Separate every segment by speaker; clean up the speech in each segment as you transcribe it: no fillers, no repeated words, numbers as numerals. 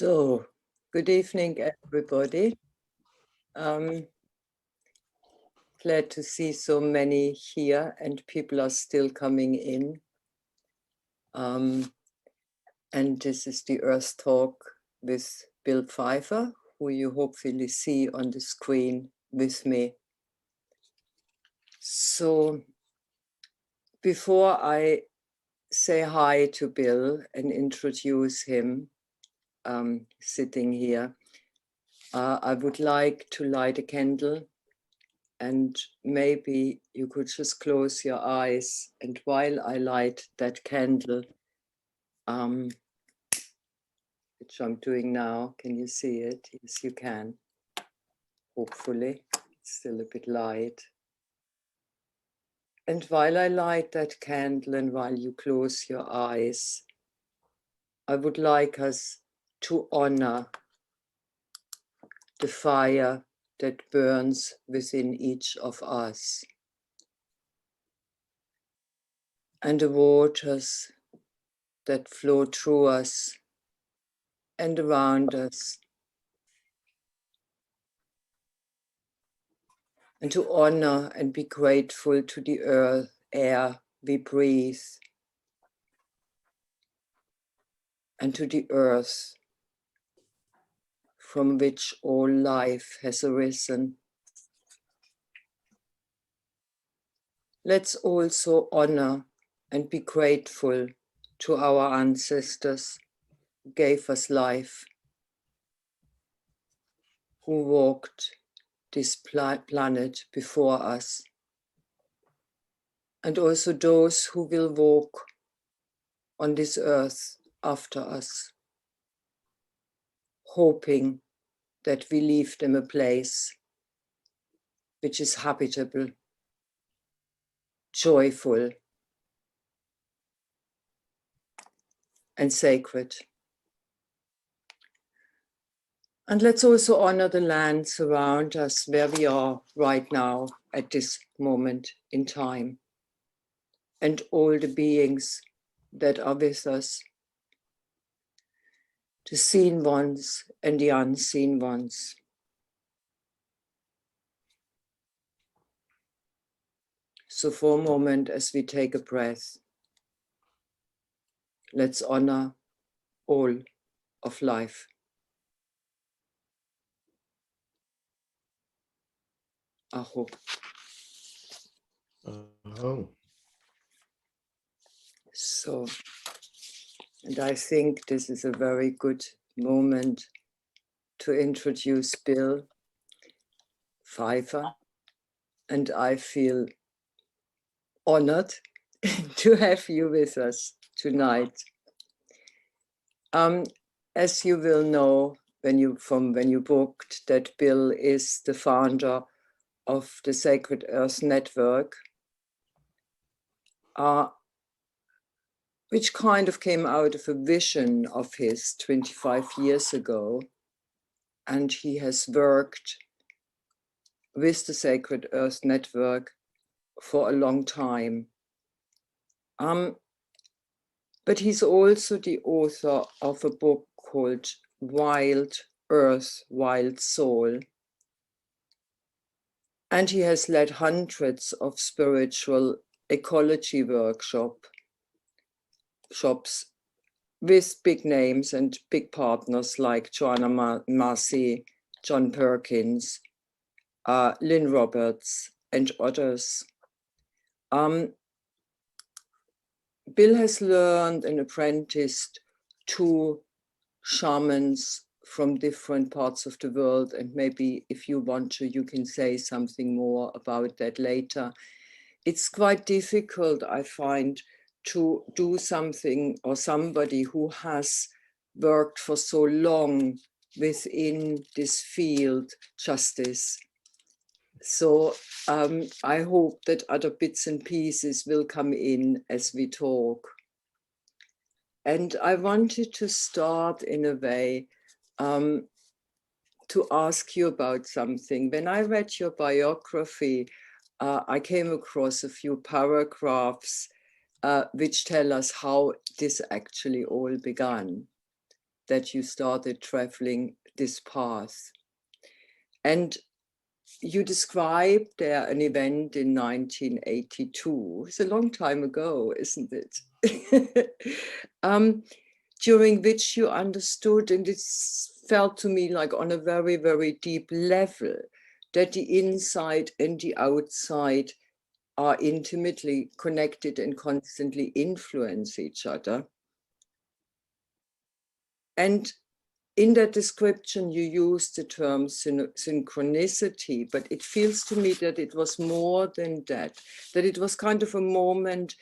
Speaker 1: So, good evening, everybody. Glad to see so many here, and people are still coming in. And this is the Earth Talk with Bill Pfeiffer, who you hopefully see on the screen with me. So, before I say hi to Bill and introduce him, sitting here, I would like to light a candle, and maybe you could just close your eyes, and while I light that candle, which I'm doing now, can you see it? Yes, you can. Hopefully, it's still a bit light. And while I light that candle and while you close your eyes, I would like us to honor the fire that burns within each of us and the waters that flow through us and around us, and to honor and be grateful to the earth, air we breathe, and to the earth from which all life has arisen. Let's also honor and be grateful to our ancestors who gave us life, who walked this planet before us, and also those who will walk on this earth after us, hoping that we leave them a place which is habitable, joyful, and sacred. And let's also honor the lands around us where we are right now at this moment in time, and all the beings that are with us, the seen ones and the unseen ones. So for a moment, as we take a breath, let's honor all of life. Aho.
Speaker 2: Aho.
Speaker 1: So, and I think this is a very good moment to introduce Bill Pfeiffer, and I feel honored to have you with us tonight. As you will know when you booked, that Bill is the founder of the Sacred Earth Network, which kind of came out of a vision of his 25 years ago. And he has worked with the Sacred Earth Network for a long time. But he's also the author of a book called Wild Earth, Wild Soul. And he has led hundreds of spiritual ecology workshops with big names and big partners like Joanna Massey, John Perkins, Lynn Roberts, and others. Bill has learned and apprenticed to shamans from different parts of the world, and maybe if you want to, you can say something more about that later. It's quite difficult, I find, to do something or somebody who has worked for so long within this field, justice. So I hope that other bits and pieces will come in as we talk. And I wanted to start in a way to ask you about something. When I read your biography, I came across a few paragraphs which tell us how this actually all began. that you started traveling this path. And you described there an event in 1982. It's a long time ago, isn't it? During which you understood, and it felt to me like on a very, very deep level, that the inside and the outside are intimately connected and constantly influence each other. And in that description, you used the term synchronicity, but it feels to me that it was more than that it was kind of a moment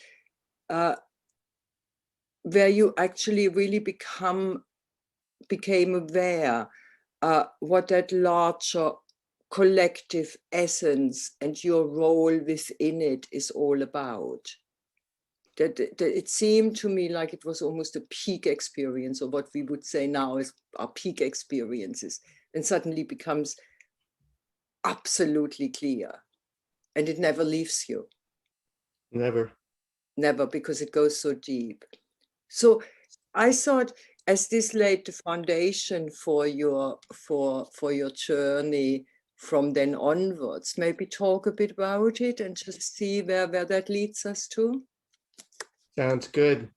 Speaker 1: where you actually really became aware what that larger collective essence and your role within it is all about. That it seemed to me like it was almost a peak experience, or what we would say now is our peak experiences, and suddenly becomes absolutely clear, and it never leaves you.
Speaker 2: Never,
Speaker 1: because it goes so deep. So I thought, as this laid the foundation for your journey from then onwards, maybe talk a bit about it and just see where that leads us to.
Speaker 2: sounds good.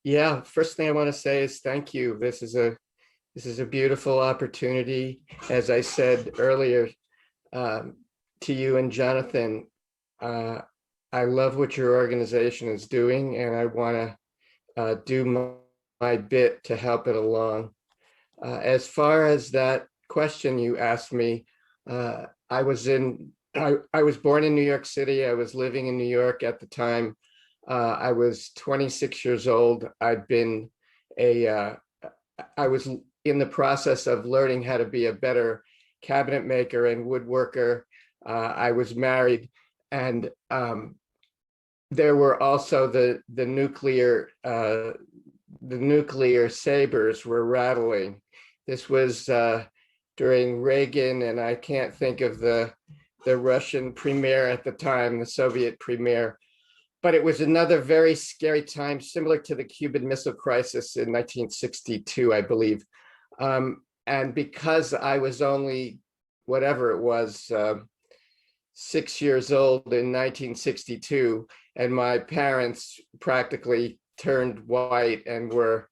Speaker 2: Yeah, first thing I want to say is thank you. This is a beautiful opportunity. As I said earlier to you and Jonathan, I love what your organization is doing, and I want to do my bit to help it along. As far as that question you asked me, I was born in New York City. I was living in New York at the time. I was 26 years old. I was in the process of learning how to be a better cabinet maker and woodworker. I was married, and there were also the nuclear sabers were rattling. This was during Reagan, and I can't think of the Russian premier at the time, the Soviet premier. But it was another very scary time, similar to the Cuban Missile Crisis in 1962, I believe. And because I was only, whatever it was, 6 years old in 1962, and my parents practically turned white and were,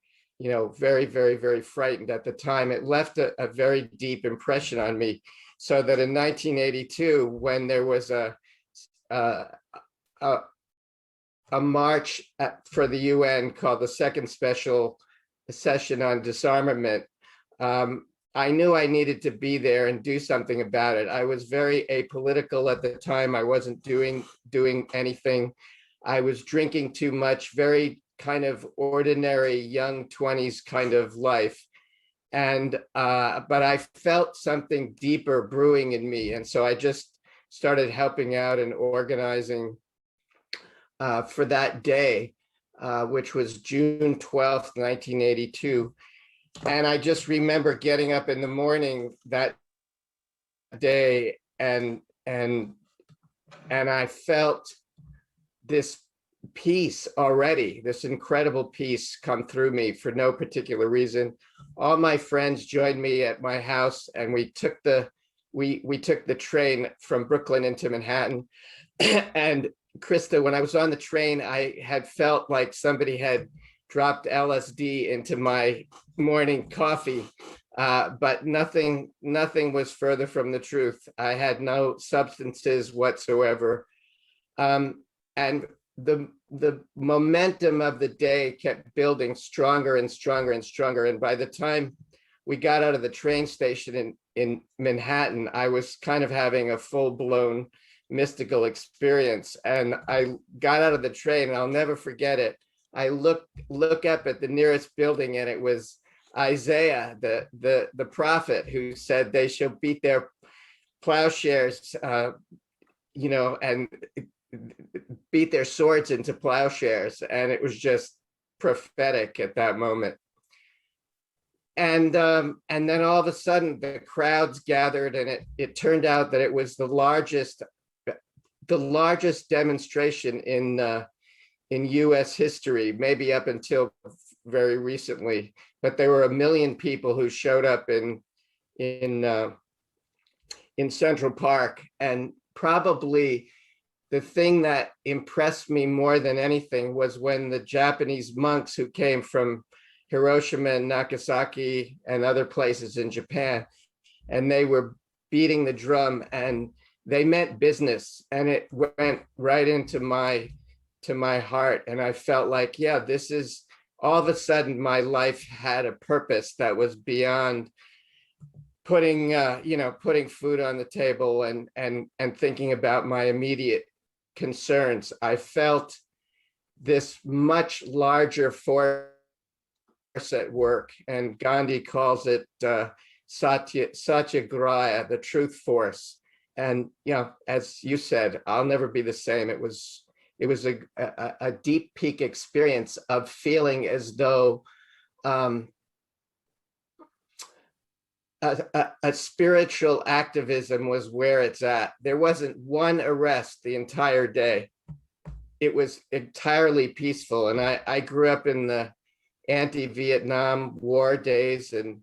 Speaker 2: very, very, very frightened at the time, it left a very deep impression on me. So that in 1982, when there was a march for the UN called the Second Special Session on Disarmament, I knew I needed to be there and do something about it. I was very apolitical at the time. I wasn't doing anything. I was drinking too much, very kind of ordinary young 20s kind of life. And but I felt something deeper brewing in me. And so I just started helping out and organizing for that day, which was June 12th, 1982. And I just remember getting up in the morning that day, and I felt this peace already, this incredible peace come through me for no particular reason. All my friends joined me at my house, and we took the train from Brooklyn into Manhattan. And Christa, when I was on the train, I had felt like somebody had dropped LSD into my morning coffee, but nothing was further from the truth. I had no substances whatsoever, and the momentum of the day kept building stronger and stronger and stronger. And by the time we got out of the train station in Manhattan, I was kind of having a full-blown mystical experience. And I got out of the train, and I'll never forget it. I look up at the nearest building, and it was Isaiah, the prophet, who said they shall beat their plowshares, and beat their swords into plowshares. And it was just prophetic at that moment. And then all of a sudden the crowds gathered, and it turned out that it was the largest demonstration in U.S. history, maybe up until very recently, but there were 1 million people who showed up in Central Park. And probably the thing that impressed me more than anything was when the Japanese monks who came from Hiroshima and Nagasaki and other places in Japan, and they were beating the drum, and they meant business, and it went right into my heart. And I felt like, yeah, this is, all of a sudden my life had a purpose that was beyond putting putting food on the table and thinking about my immediate concerns. I felt this much larger force at work, and Gandhi calls it satyagraha, the truth force. And as you said, I'll never be the same. It was a deep peak experience of feeling as though a spiritual activism was where it's at. There wasn't one arrest the entire day. It was entirely peaceful. And I grew up in the anti-Vietnam War days, and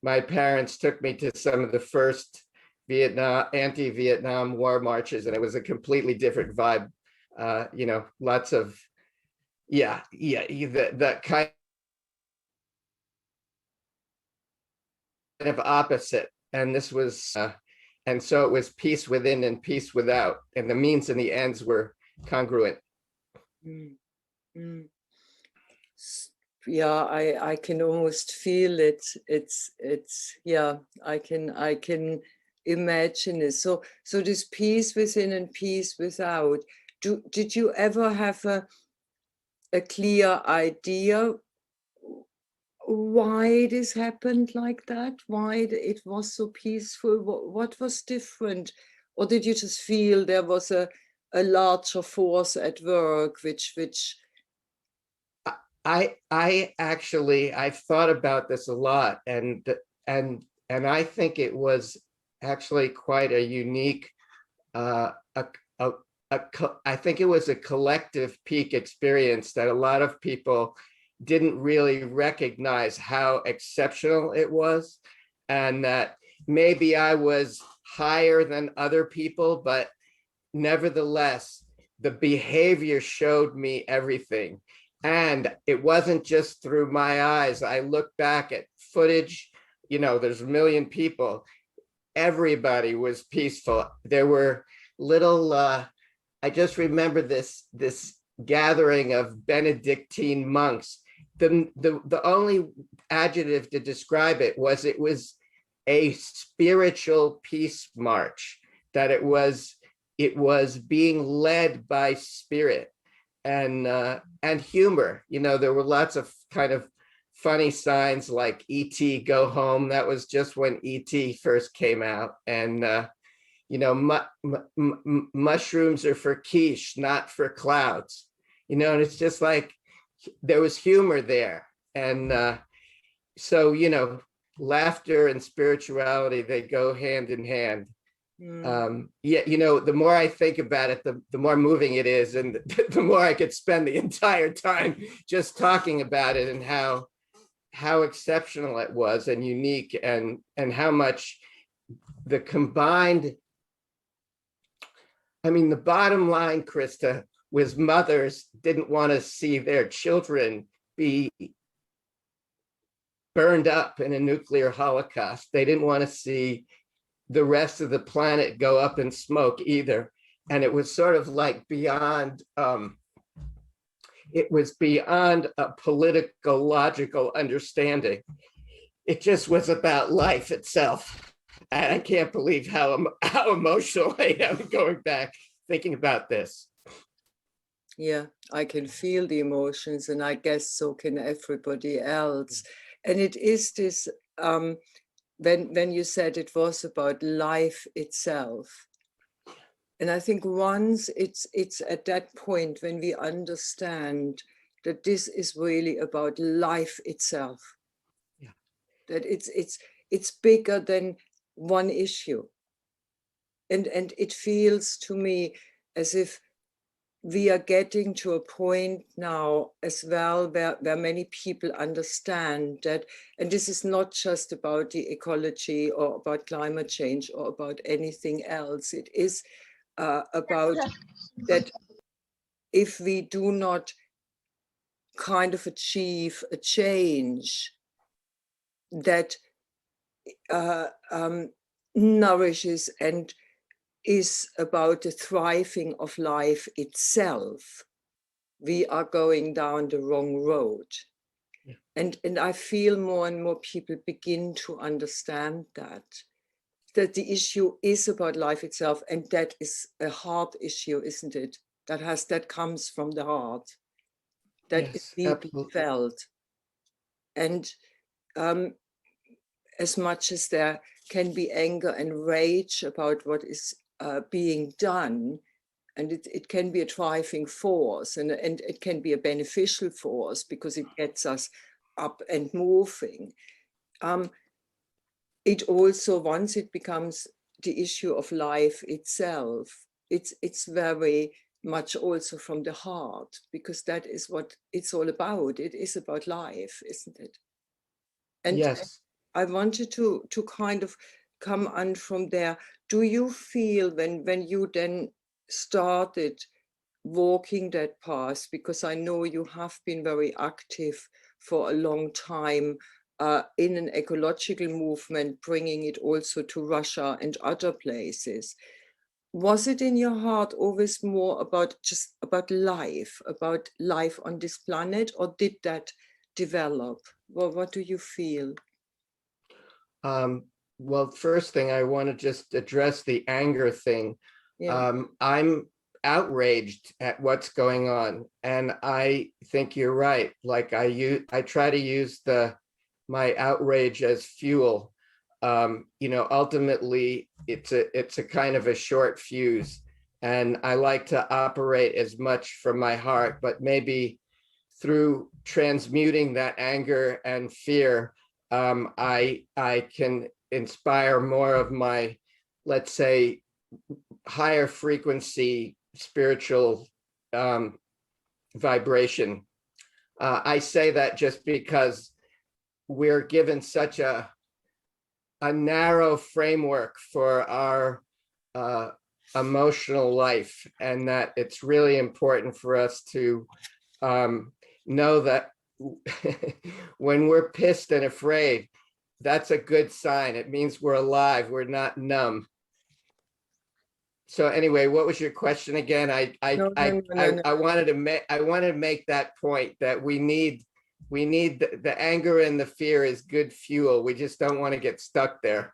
Speaker 2: my parents took me to some of the first anti-Vietnam War marches, and it was a completely different vibe. Lots of that kind of opposite. And this was and so it was peace within and peace without, and the means and the ends were congruent.
Speaker 1: Yeah, I can almost feel it. It's I can imagine it. So this peace within and peace without. Did you ever have a clear idea why this happened like that? Why it was so peaceful? What was different? Or did you just feel there was a larger force at work, which
Speaker 2: I've thought about this a lot, and I think it was actually quite a unique I think it was a collective peak experience that a lot of people didn't really recognize how exceptional it was, and that maybe I was higher than other people, but nevertheless, the behavior showed me everything. And it wasn't just through my eyes. I look back at footage, there's 1 million people. Everybody was peaceful. There were little, I just remember this gathering of Benedictine monks. The only adjective to describe it was a spiritual peace march, that it was being led by spirit and humor. There were lots of kind of funny signs like E.T. Go Home. That was just when E.T. first came out. And mushrooms are for quiche, not for clouds. And it's just like there was humor there. And so laughter and spirituality, they go hand in hand. The more I think about it, the more moving it is, and the more I could spend the entire time just talking about it, and how exceptional it was and unique, and how much the combined, the bottom line, Christa, was mothers didn't want to see their children be burned up in a nuclear holocaust. They didn't want to see the rest of the planet go up in smoke either. And it was sort of like beyond, it was beyond a political, logical understanding. It just was about life itself. And I can't believe how emotional I am going back, thinking about this.
Speaker 1: Yeah, I can feel the emotions, and I guess so can everybody else. And it is this, when you said it was about life itself. And I think once it's at that point when we understand that this is really about life itself, that it's bigger than one issue. And it feels to me as if we are getting to a point now as well where many people understand that, and this is not just about the ecology or about climate change or about anything else. It is about that if we do not kind of achieve a change that nourishes and is about the thriving of life itself, we are going down the wrong road. Yeah. And I feel more and more people begin to understand that the issue is about life itself, and that is a heart issue, isn't it? That comes from the heart, that is deeply felt. And as much as there can be anger and rage about what is being done, and it can be a driving force, and it can be a beneficial force because it gets us up and moving. It also, once it becomes the issue of life itself, it's very much also from the heart, because that is what it's all about. It is about life, isn't it? And yes. I wanted to kind of come on from there. Do you feel when you then started walking that path, because I know you have been very active for a long time in an ecological movement, bringing it also to Russia and other places. Was it in your heart always more about just about life on this planet, or did that develop? Well, what do you feel?
Speaker 2: Well, first thing, I want to just address the anger thing. Yeah. I'm outraged at what's going on, and I think you're right. Like I try to use my outrage as fuel. Ultimately, it's a kind of a short fuse, and I like to operate as much from my heart, but maybe through transmuting that anger and fear, I can inspire more of my, let's say, higher frequency spiritual vibration. I say that just because we're given such a narrow framework for our emotional life, and that it's really important for us to know that when we're pissed and afraid, that's a good sign. It means we're alive. We're not numb. So anyway, what was your question again? I wanted to make that point that we need the anger and the fear is good fuel. We just don't want to get stuck there.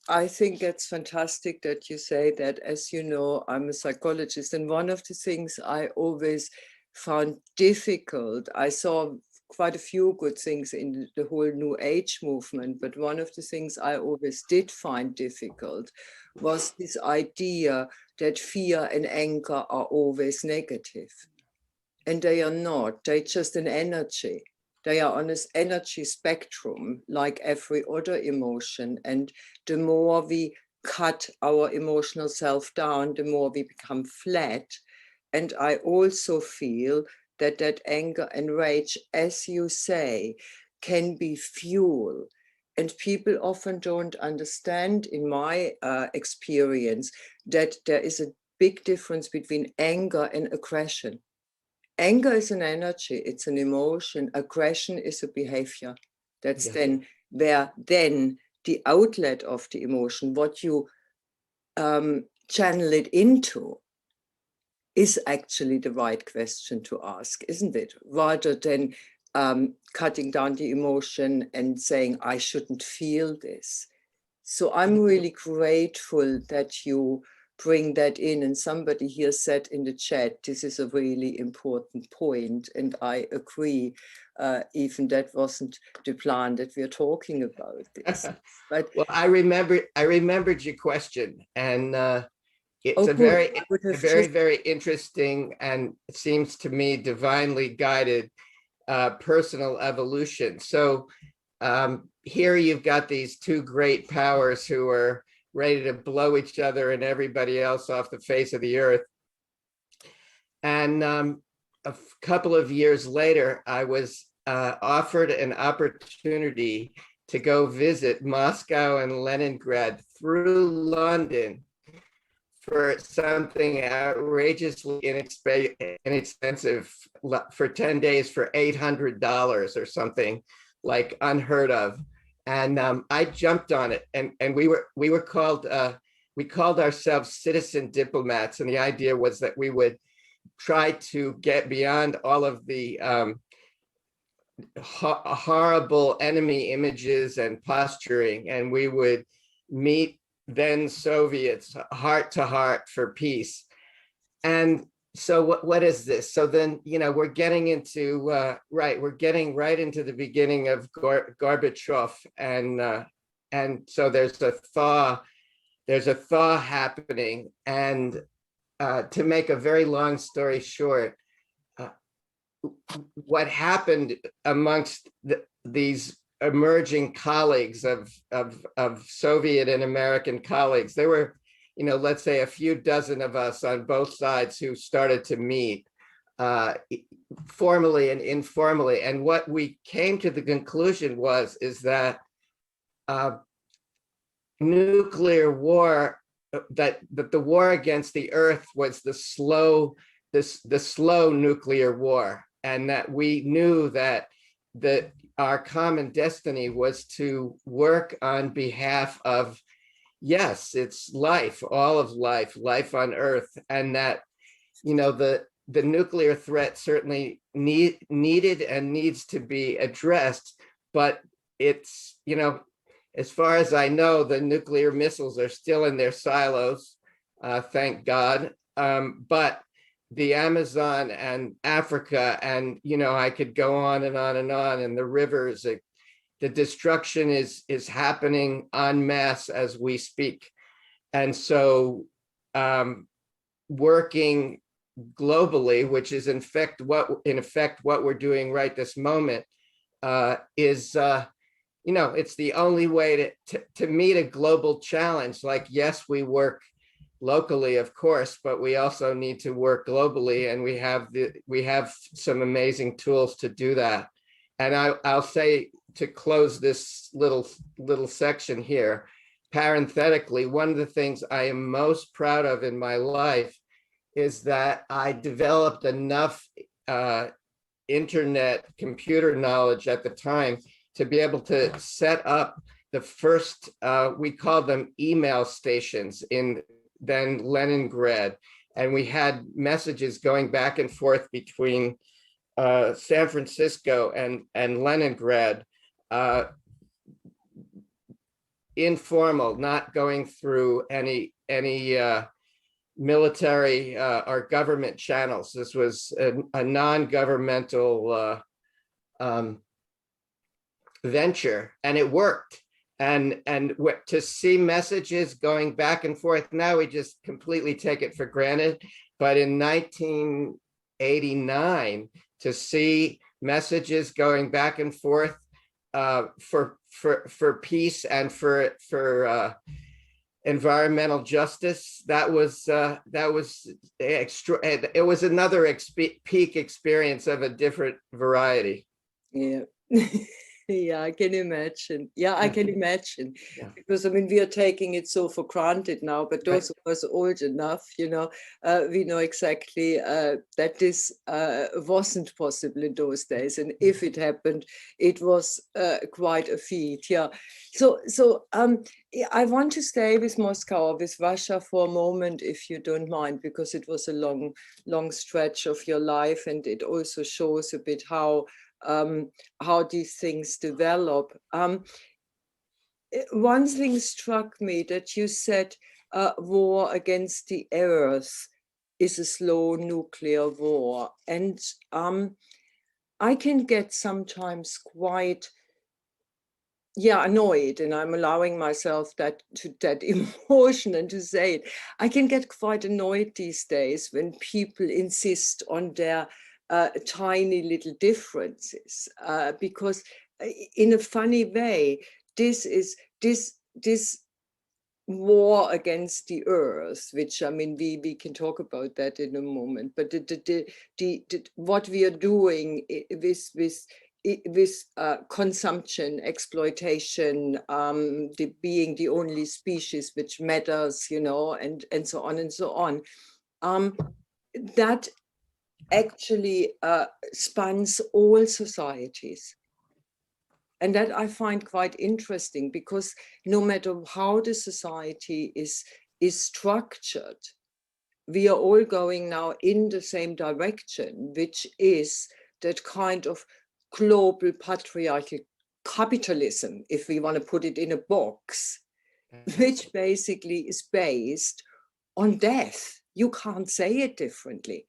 Speaker 1: I think it's fantastic that you say that. As you know, I'm a psychologist, and one of the things I always found difficult, I saw quite a few good things in the whole New Age movement, but one of the things I always did find difficult was this idea that fear and anger are always negative. And they are not. They're just an energy. They are on this energy spectrum like every other emotion. And the more we cut our emotional self down, the more we become flat. And I also feel that anger and rage, as you say, can be fuel. And people often don't understand, in my experience, that there is a big difference between anger and aggression. Anger is an energy, it's an emotion. Aggression is a behavior. That's then the outlet of the emotion, what you channel it into, is actually the right question to ask, isn't it? Rather than cutting down the emotion and saying, I shouldn't feel this. So I'm really grateful that you bring that in. And somebody here said in the chat, this is a really important point. And I agree, even that wasn't the plan that we're talking about this. But
Speaker 2: well, I remembered your question, and it's a very interesting, and it seems to me divinely guided personal evolution. So here you've got these two great powers who are ready to blow each other and everybody else off the face of the earth. And couple of years later, I was offered an opportunity to go visit Moscow and Leningrad through London for something outrageously inexpensive for 10 days for $800 or something, like unheard of. And I jumped on it, and we called ourselves citizen diplomats. And the idea was that we would try to get beyond all of the horrible enemy images and posturing, and we would meet then Soviets heart to heart for peace. And so what is this? So then, we're getting into we're getting right into the beginning of Gorbachev, and so there's a thaw happening. And to make a very long story short, what happened amongst these emerging colleagues of Soviet and American colleagues, there were, let's say a few dozen of us on both sides who started to meet formally and informally. And what we came to the conclusion is that nuclear war, that the war against the earth was the slow nuclear war, and that we knew that our common destiny was to work on behalf of, yes, it's life, all of life on earth, and that the nuclear threat certainly needed and needs to be addressed, but it's, as far as I know, the nuclear missiles are still in their silos, thank God. But the Amazon and Africa, and I could go on and on and on, and the rivers, the destruction is happening en masse as we speak. And so working globally, which is in effect what we're doing right this moment, is it's the only way to meet a global challenge. Like, yes, we work locally, of course, but we also need to work globally, and we have some amazing tools to do that. And I'll say, to close this little section here, parenthetically, one of the things I am most proud of in my life is that I developed enough internet computer knowledge at the time to be able to set up the first, we call them email stations in then Leningrad. And we had messages going back and forth between San Francisco and Leningrad, informal, not going through any military or government channels. This was a non-governmental venture, and it worked. And to see messages going back and forth, now we just completely take it for granted. But in 1989, to see messages going back and forth for peace and for environmental justice, that was extra. It was another peak experience of a different variety.
Speaker 1: Yeah. Yeah, I can imagine. Yeah, I can imagine.
Speaker 2: Yeah.
Speaker 1: Because, I mean, we are taking it so for granted now, but those of us old enough, we know exactly that this wasn't possible in those days. And if it happened, it was quite a feat. Yeah. So I want to stay with Moscow, with Russia for a moment, if you don't mind, because it was a long stretch of your life, and it also shows a bit how these things develop. One thing struck me, that you said war against the earth is a slow nuclear war. And I can get sometimes quite annoyed, and I'm allowing myself that emotion and to say it. I can get quite annoyed these days when people insist on their tiny little differences, because in a funny way, this war against the earth, which, I mean, we can talk about that in a moment, but what we are doing with consumption, exploitation, being the only species which matters, you know, and so on and so on, that actually spans all societies. And that I find quite interesting, because no matter how the society is structured, we are all going now in the same direction, which is that kind of global patriarchal capitalism, if we want to put it in a box, which basically is based on death. You can't say it differently,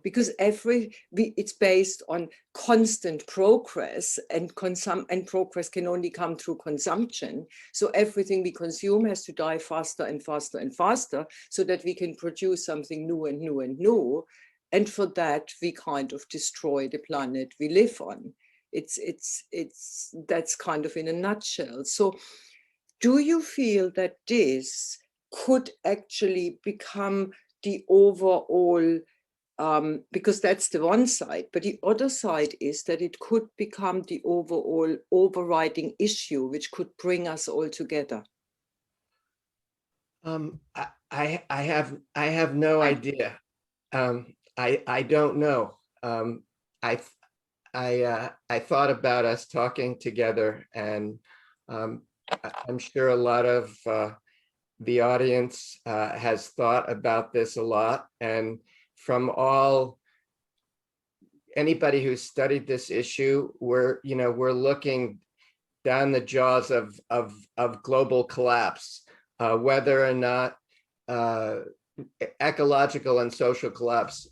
Speaker 1: because it's based on constant progress, and progress can only come through consumption. So everything we consume has to die faster and faster and faster, so that we can produce something new and new and new. And for that, we kind of destroy the planet we live on. That's kind of in a nutshell. So do you feel that this could actually become the overall, because that's the one side, but the other side is that it could become the overall overriding issue, which could bring us all together?
Speaker 2: I have no idea. I don't know. I thought about us talking together, and I'm sure a lot of the audience has thought about this a lot. And from anybody who's studied this issue, we're looking down the jaws of global collapse, whether or not ecological and social collapse,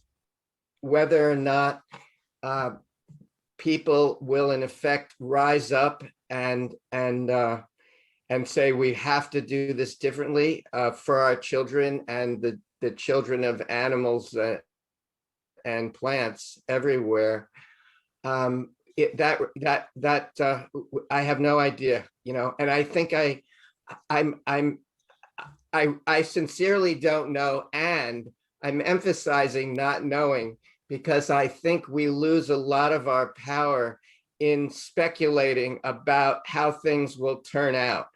Speaker 2: whether or not people will in effect rise up and say we have to do this differently for our children and the children of animals and plants everywhere. I have no idea, and I think I sincerely don't know, and I'm emphasizing not knowing, because I think we lose a lot of our power in speculating about how things will turn out.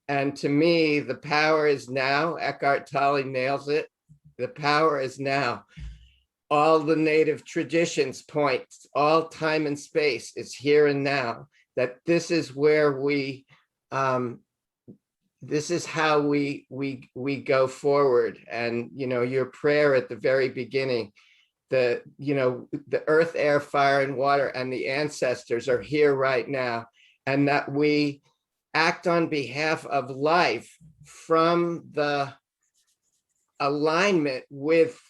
Speaker 2: And to me, the power is now. Eckhart Tolle nails it. The power is now. All the native traditions point, all time and space is here and now, that this is where this is how we go forward. And, your prayer at the very beginning, the earth, air, fire, and water, and the ancestors are here right now, and that we act on behalf of life from the alignment with,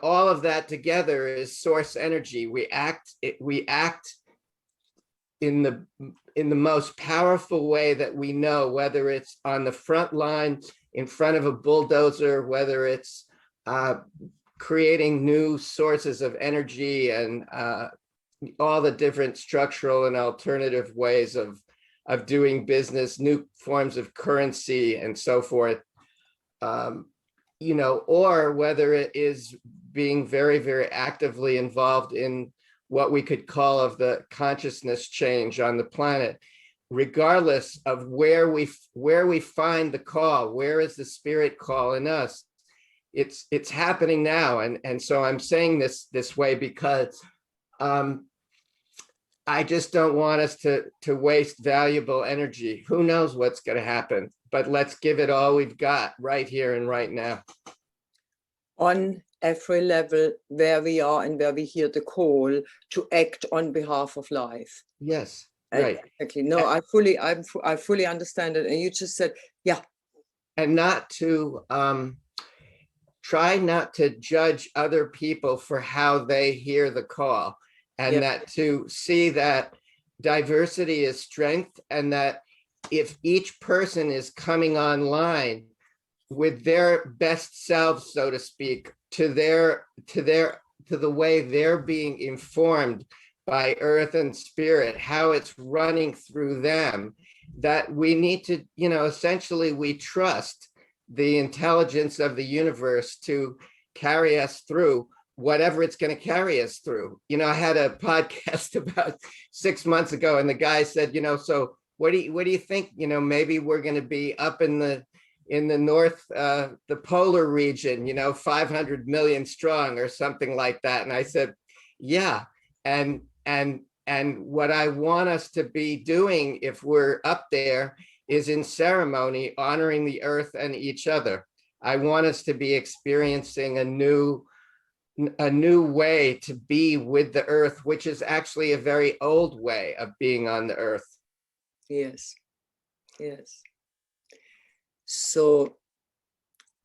Speaker 2: all of that together is source energy. We act in the most powerful way that we know, whether it's on the front line in front of a bulldozer, whether it's creating new sources of energy and all the different structural and alternative ways of doing business, new forms of currency and so forth, or whether it is being very, very actively involved in what we could call of the consciousness change on the planet, regardless of where we find the call, where is the spirit call in us. It's happening now. And so I'm saying this way because I just don't want us to waste valuable energy. Who knows what's going to happen, but let's give it all we've got right here and right now.
Speaker 1: On every level where we are and where we hear the call to act on behalf of life.
Speaker 2: Yes, right.
Speaker 1: Exactly. No, I fully understand it. And you just said, yeah.
Speaker 2: And not to try not to judge other people for how they hear the call, and that to see that diversity is strength, and that if each person is coming online with their best selves, so to speak, to the way they're being informed by earth and spirit, how it's running through them, that we need to, essentially we trust the intelligence of the universe to carry us through whatever it's going to carry us through. You know, I had a podcast about 6 months ago, and the guy said, you know, so what do you think? You know, maybe we're going to be up in the north, the polar region, you know, 500 million strong or something like that. And I said, yeah. And what I want us to be doing if we're up there is in ceremony, honoring the earth and each other. I want us to be experiencing a new way to be with the earth, which is actually a very old way of being on the earth.
Speaker 1: Yes, yes. So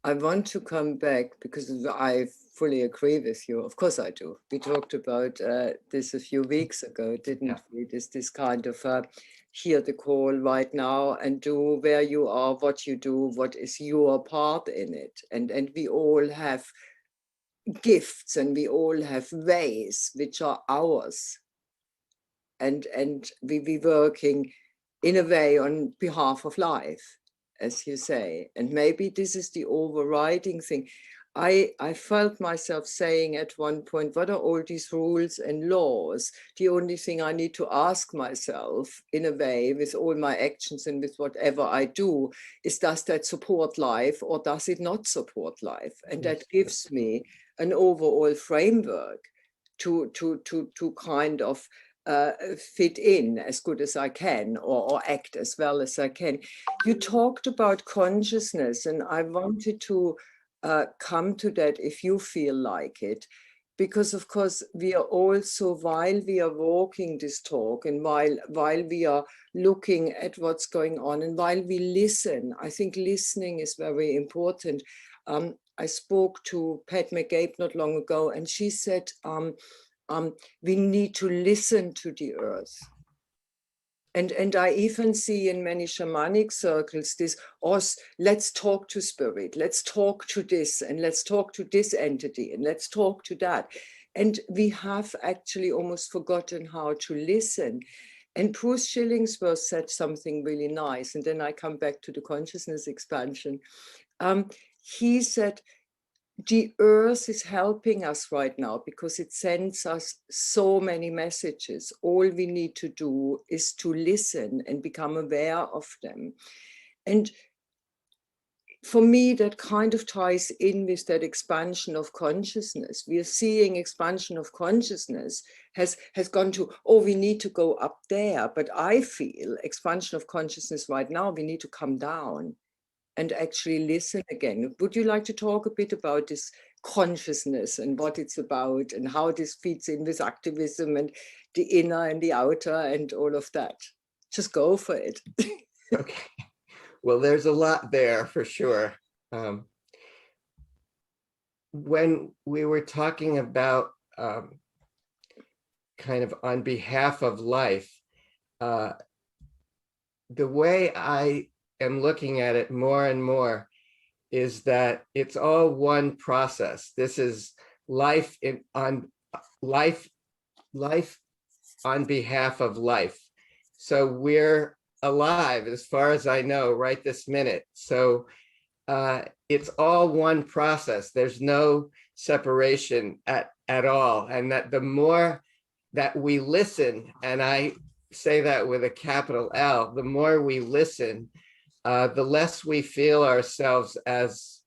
Speaker 1: I want to come back because I fully agree with you. Of course I do. We talked about this a few weeks ago, didn't we? This kind of hear the call right now and do where you are, what you do, what is your part in it. And we all have gifts and we all have ways which are ours. And we working in a way on behalf of life, as you say. And maybe this is the overriding thing. I felt myself saying at one point, what are all these rules and laws? The only thing I need to ask myself, in a way, with all my actions and with whatever I do, is does that support life or does it not support life? And that gives me an overall framework to kind of fit in as good as I can or act as well as I can. You talked about consciousness, and I wanted to come to that if you feel like it, because of course we are also, while we are walking this talk and while we are looking at what's going on and while we listen, I think listening is very important. I spoke to Pat McCabe not long ago, and she said, we need to listen to the earth. And I even see in many shamanic circles this, let's talk to spirit, let's talk to this, and let's talk to this entity, and let's talk to that. And we have actually almost forgotten how to listen. And Bruce Shillingsworth said something really nice, and then I come back to the consciousness expansion. He said, the earth is helping us right now because it sends us so many messages. All we need to do is to listen and become aware of them. And for me, that kind of ties in with that expansion of consciousness. We are seeing expansion of consciousness has gone to, we need to go up there. But I feel expansion of consciousness right now, we need to come down and actually listen again. Would you like to talk a bit about this consciousness and what it's about and how this fits in with activism and the inner and the outer and all of that? Just go for it.
Speaker 2: Okay. Well, there's a lot there for sure. When we were talking about kind of on behalf of life, the way I am looking at it more and more is that it's all one process. This is life on behalf of life. So we're alive as far as I know right this minute. So it's all one process. There's no separation at all. And that the more that we listen, and I say that with a capital L, the more we listen, the less we feel ourselves as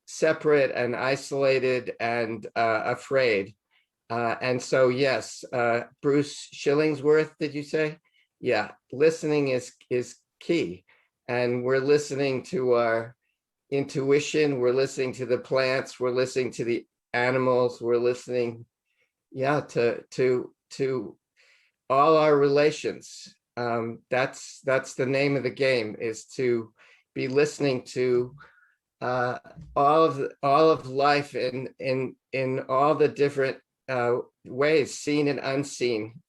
Speaker 2: separate and isolated and afraid. And so, yes, Bruce Shillingsworth, did you say? Yeah, listening is key. And we're listening to our intuition, we're listening to the plants, we're listening to the animals, we're listening, to all our relations. That's the name of the game, is to be listening to all of life in all the different ways, seen and unseen.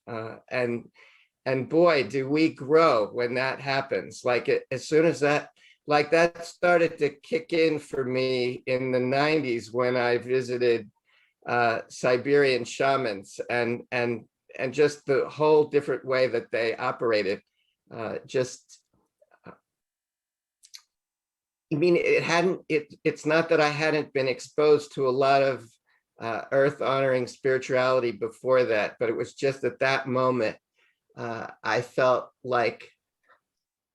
Speaker 2: And boy, do we grow when that happens. As soon as that started to kick in for me in the 90s when I visited Siberian shamans and just the whole different way that they operated. I mean, it's not that I hadn't been exposed to a lot of earth honoring spirituality before that, but it was just at that moment, I felt like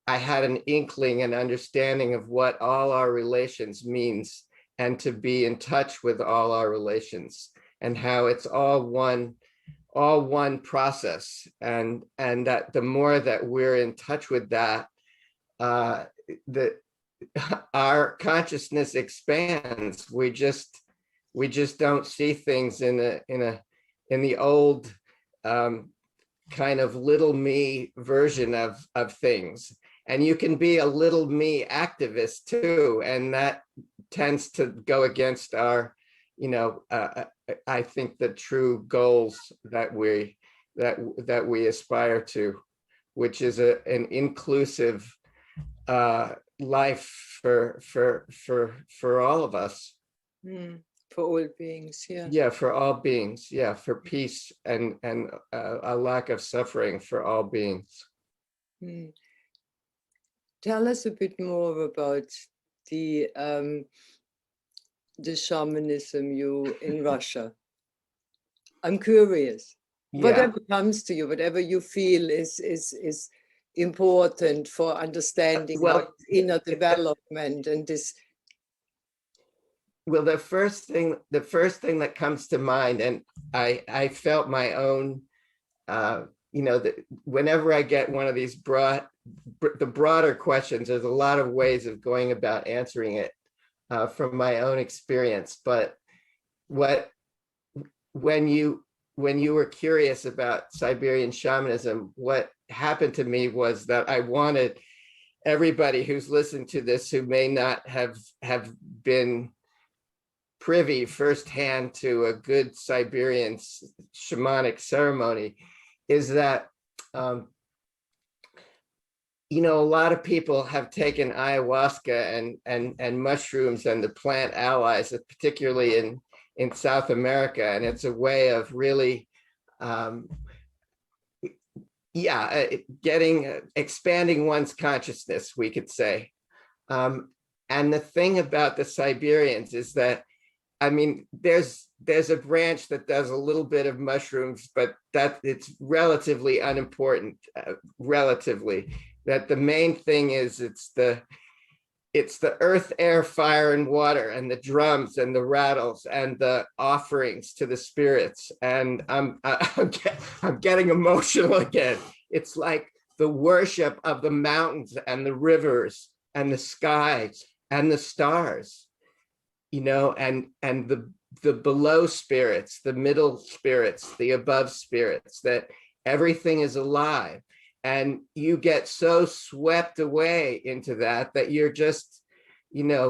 Speaker 2: I had an inkling and understanding of what all our relations means, and to be in touch with all our relations and how it's all one process. And that the more that we're in touch with that, our consciousness expands. We just don't see things in the old kind of little me version of things. And you can be a little me activist too, and that tends to go against our, I think, the true goals that we aspire to, which is an inclusive life for all of us.
Speaker 1: For all beings, yeah.
Speaker 2: Yeah, for all beings. Yeah, for peace and a lack of suffering for all beings.
Speaker 1: Tell us a bit more about the shamanism in Russia. I'm curious.
Speaker 2: Yeah.
Speaker 1: Whatever comes to you, whatever you feel is important for understanding inner development and this.
Speaker 2: Well, the first thing that comes to mind, and I felt my own, that whenever I get one of these the broader questions, there's a lot of ways of going about answering it from my own experience. But when you were curious about Siberian shamanism, what happened to me was that I wanted everybody who's listened to this, who may not have been privy firsthand to a good Siberian shamanic ceremony, is that a lot of people have taken ayahuasca and mushrooms and the plant allies, particularly in South America, and it's a way of really expanding one's consciousness, we could say. And the thing about the Siberians is that, I mean, there's a branch that does a little bit of mushrooms, but that it's relatively unimportant, that the main thing is it's the earth, air, fire, and water, and the drums and the rattles and the offerings to the spirits. And I'm getting emotional again. It's like the worship of the mountains and the rivers and the skies and the stars. And the below spirits, the middle spirits, the above spirits, that everything is alive. And you get so swept away into that you're just, it's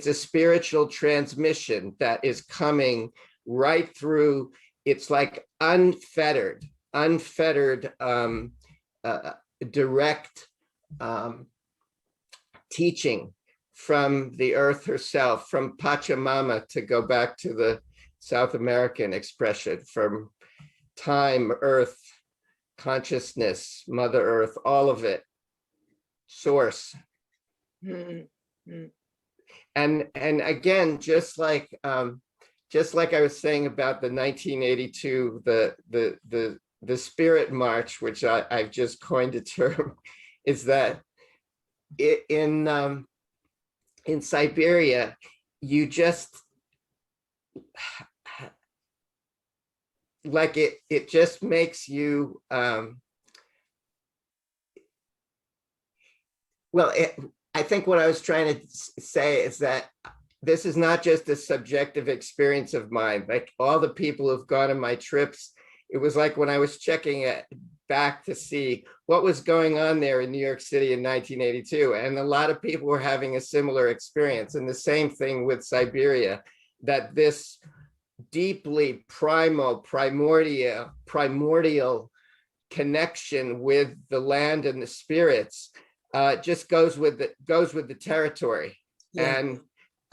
Speaker 2: a spiritual transmission that is coming right through. It's like unfettered, direct teaching from the earth herself, from Pachamama, to go back to the South American expression, from time, earth, consciousness, Mother Earth, all of it, source. And again, just like I was saying about the 1982, the Spirit March, which I've just coined a term, is that in Siberia, you just like it just makes you I think what I was trying to say is that this is not just a subjective experience of mine. Like all the people who've gone on my trips, it was like when I was checking it back to see what was going on there in New York City in 1982. And a lot of people were having a similar experience. And the same thing with Siberia, that this deeply primordial connection with the land and the spirits just goes with the territory. Yeah. And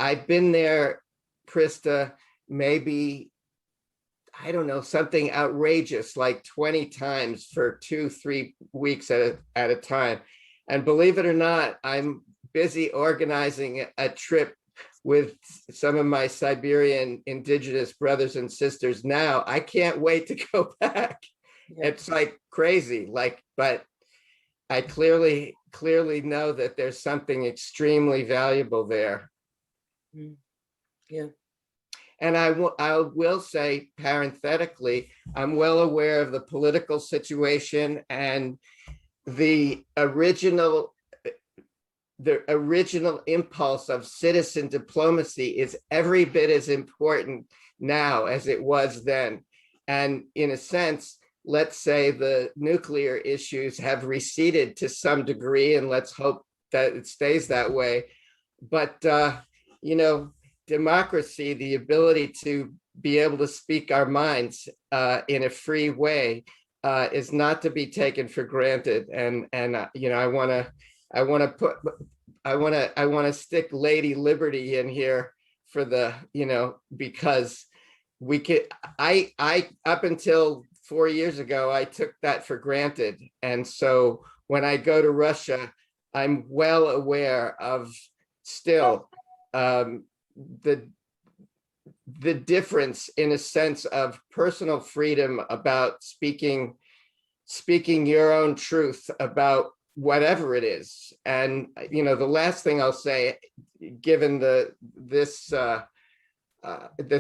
Speaker 2: I've been there, Christa, maybe I don't know, something outrageous like 20 times for 2-3 weeks at a time. And believe it or not, I'm busy organizing a trip with some of my Siberian indigenous brothers and sisters now. I can't wait to go back.
Speaker 1: Yeah.
Speaker 2: It's like crazy, like, but I clearly know that there's something extremely valuable there.
Speaker 1: Yeah.
Speaker 2: And I will say parenthetically, I'm well aware of the political situation, and the original impulse of citizen diplomacy is every bit as important now as it was then. And in a sense, let's say the nuclear issues have receded to some degree, and let's hope that it stays that way. But, you know, democracy, the ability to be able to speak our minds in a free way is not to be taken for granted. And you know, I want to stick Lady Liberty in here for the, you know, because we could, I up until 4 years ago, I took that for granted. And so when I go to Russia, I'm well aware of still the difference in a sense of personal freedom about speaking your own truth about whatever it is. And you know, the last thing I'll say, given the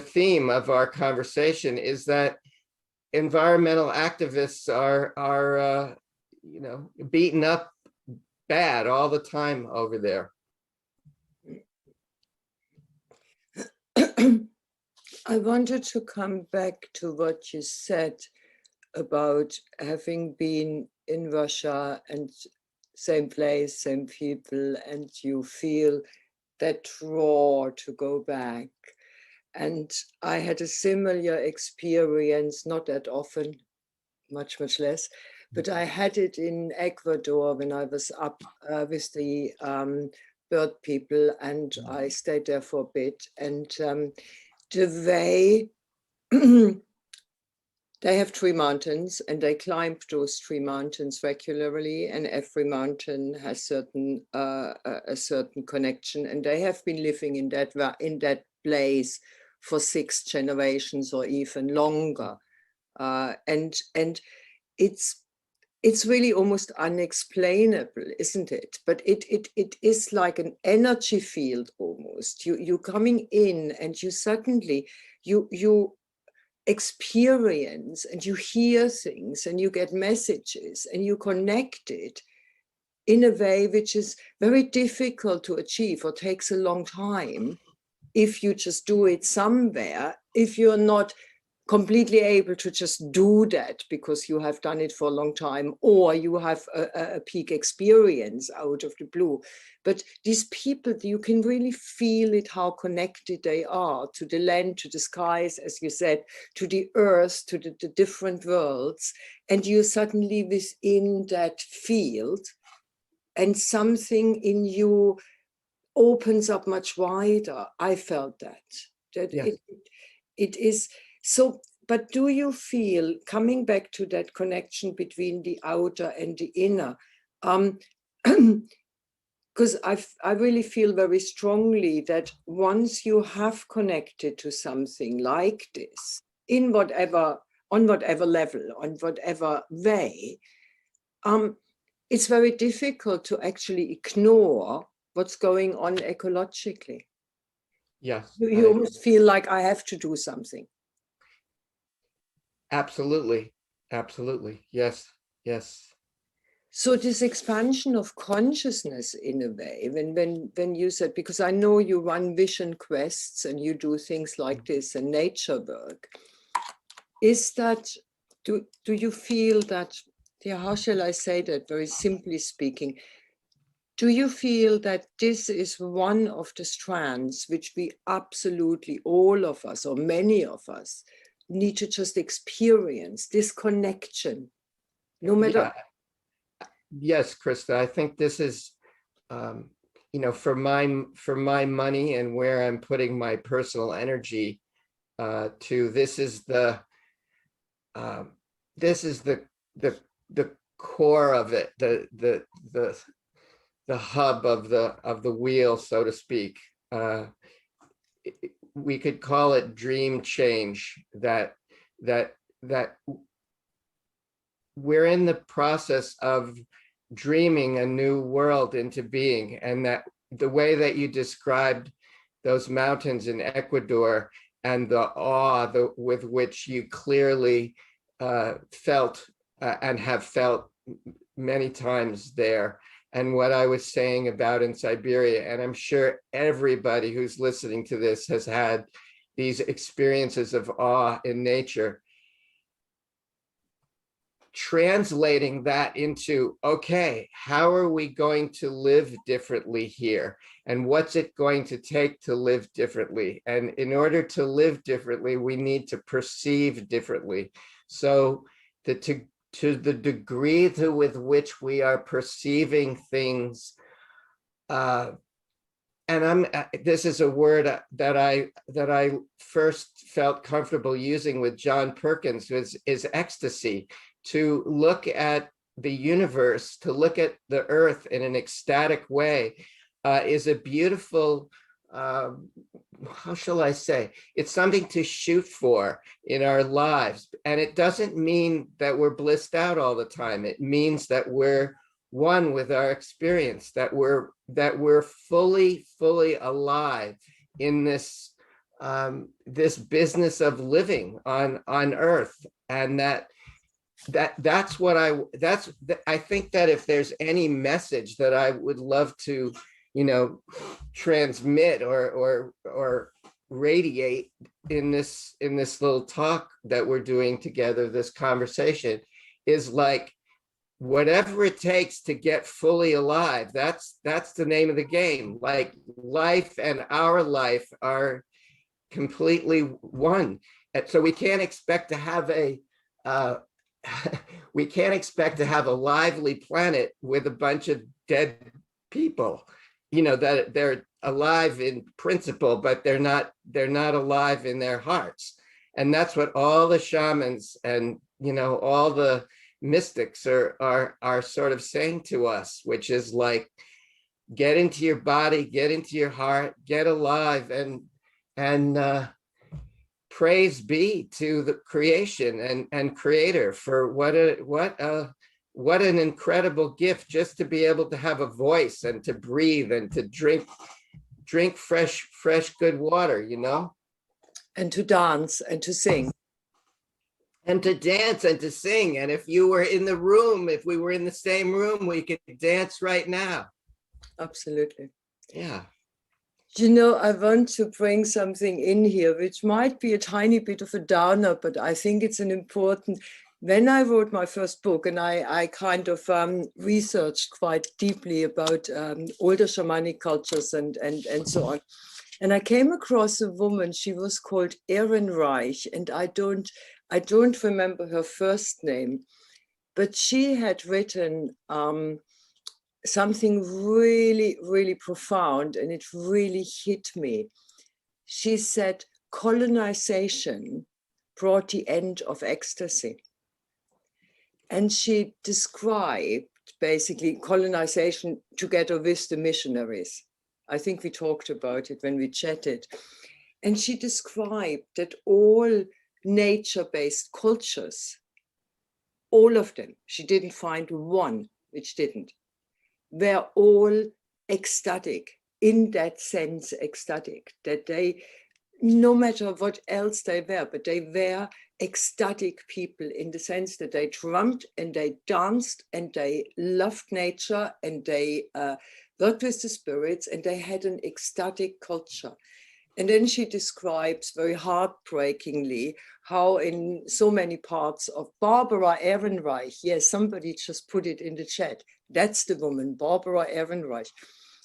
Speaker 2: theme of our conversation, is that environmental activists are you know, beaten up bad all the time over there.
Speaker 1: I wanted to come back to what you said about having been in Russia and same place, same people, and you feel that draw to go back. And I had a similar experience, not that often, much less, but I had it in Ecuador when I was up with the bird people, and I stayed there for a bit. And the way they have 3 mountains, and they climb those 3 mountains regularly, and every mountain has a certain connection, and they have been living in that place for 6 generations or even longer, and it's really almost unexplainable, isn't it? But it is like an energy field almost. You coming in, and you suddenly you experience, and you hear things, and you get messages, and you connect it in a way which is very difficult to achieve or takes a long time if you just do it somewhere, if you're not completely able to just do that because you have done it for a long time, or you have a peak experience out of the blue. But these people, you can really feel it, how connected they are to the land, to the skies, as you said, to the earth, to the different worlds. And you're suddenly within that field, and something in you opens up much wider. I felt that yes. It is. So, but do you feel, coming back to that connection between the outer and the inner, because I really feel very strongly that once you have connected to something like this, on whatever level, on whatever way, it's very difficult to actually ignore what's going on ecologically.
Speaker 2: Yes.
Speaker 1: You almost feel like I have to do something.
Speaker 2: Absolutely. Absolutely. Yes. Yes.
Speaker 1: So this expansion of consciousness, in a way, when you said, because I know you run vision quests and you do things like this and nature work, is that, do you feel that, yeah, how shall I say that, very simply speaking, do you feel that this is one of the strands which we absolutely, all of us, or many of us, need to just experience, this connection, no matter?
Speaker 2: Yeah. Yes, Christa, I think this is, you know, for my money and where I'm putting my personal energy to, this is the this is the core of it, the hub of the wheel, so to speak. We could call it dream change, that we're in the process of dreaming a new world into being, and that the way that you described those mountains in Ecuador and the awe with which you clearly felt and have felt many times there, and what I was saying about in Siberia, and I'm sure everybody who's listening to this has had these experiences of awe in nature. Translating that into, okay, how are we going to live differently here? And what's it going to take to live differently? And in order to live differently, we need to perceive differently. So to the degree with which we are perceiving things, and this is a word that I first felt comfortable using with John Perkins, is ecstasy. To look at the universe, to look at the earth in an ecstatic way, is a beautiful, how shall I say, it's something to shoot for in our lives. And it doesn't mean that we're blissed out all the time. It means that we're one with our experience, that we're fully alive in this this business of living on earth. And that's what I think that if there's any message that I would love to, transmit or radiate in this little talk that we're doing together, this conversation, is like, whatever it takes to get fully alive, that's the name of the game. Like, life and our life are completely one. And so we can't expect to have a lively planet with a bunch of dead people, that they're alive in principle, but they're not alive in their hearts. And that's what all the shamans and all the mystics are sort of saying to us, which is like, get into your body, get into your heart, get alive, and praise be to the creation and creator for what an incredible gift, just to be able to have a voice and to breathe and to drink fresh good water,
Speaker 1: and to dance and to sing.
Speaker 2: And to dance and to sing. And if you were in the room, if we were in the same room, we could dance right now.
Speaker 1: Absolutely.
Speaker 2: Yeah.
Speaker 1: I want to bring something in here, which might be a tiny bit of a downer, but I think it's an important. When I wrote my first book, and I kind of researched quite deeply about older shamanic cultures and so on. And I came across a woman, she was called Ehrenreich, and I don't remember her first name, but she had written something really profound, and it really hit me. She said, colonization brought the end of ecstasy. And she described basically colonization together with the missionaries. I think we talked about it when we chatted. And she described that all nature-based cultures, all of them, she didn't find one which didn't, were all ecstatic, in that sense ecstatic, that they, no matter what else they were, but they were ecstatic people in the sense that they drummed and they danced and they loved nature and they worked with the spirits and they had an ecstatic culture. And then she describes very heartbreakingly how in so many parts of Barbara Ehrenreich, yes, somebody just put it in the chat, that's the woman, Barbara Ehrenreich.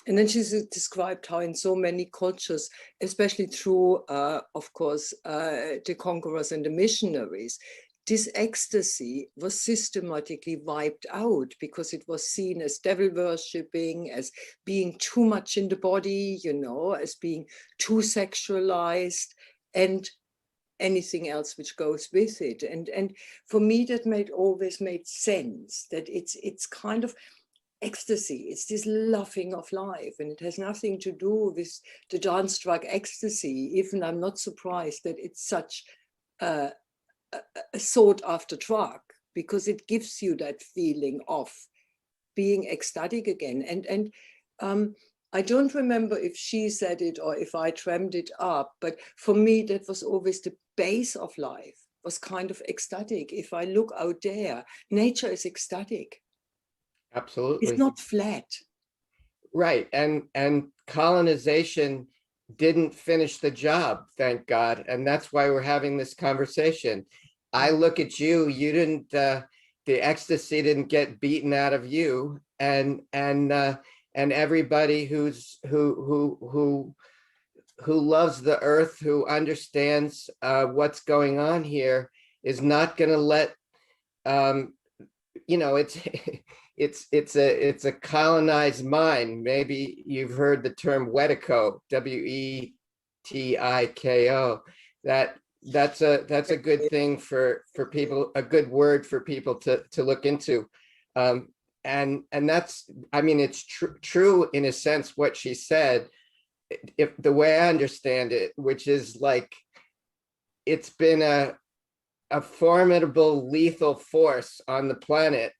Speaker 1: And then she described how in so many cultures, especially through, of course, the conquerors and the missionaries, this ecstasy was systematically wiped out because it was seen as devil worshipping, as being too much in the body, as being too sexualized. And anything else which goes with it. And for me, that always made sense, that it's kind of ecstasy. It's this loving of life, and it has nothing to do with the dance drug ecstasy. Even I'm not surprised that it's such a sought after drug, because it gives you that feeling of being ecstatic again. And I don't remember if she said it or if I trammed it up, but for me, that was always the base of life, was kind of ecstatic. If I look out there, nature is ecstatic.
Speaker 2: Absolutely.
Speaker 1: It's not flat.
Speaker 2: Right. And colonization didn't finish the job, thank God. And that's why we're having this conversation. I look at you, you didn't, the ecstasy didn't get beaten out of you. And everybody who loves the earth, who understands what's going on here, is not going to let, it's a colonized mind. Maybe you've heard the term Wetiko, Wetiko. That's a good thing for people, a good word for people to look into. And that's, I mean, it's true in a sense what she said, if the way I understand it, which is like, it's been a formidable lethal force on the planet,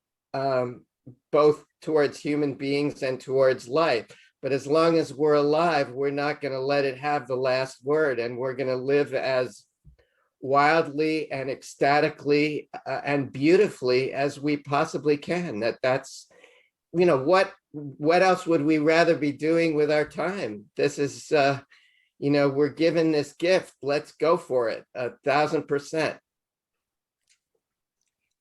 Speaker 2: both towards human beings and towards life. But as long as we're alive, we're not going to let it have the last word, and we're going to live as wildly and ecstatically and beautifully as we possibly can. That's, what else would we rather be doing with our time? This is, we're given this gift. Let's go for it, 1,000%.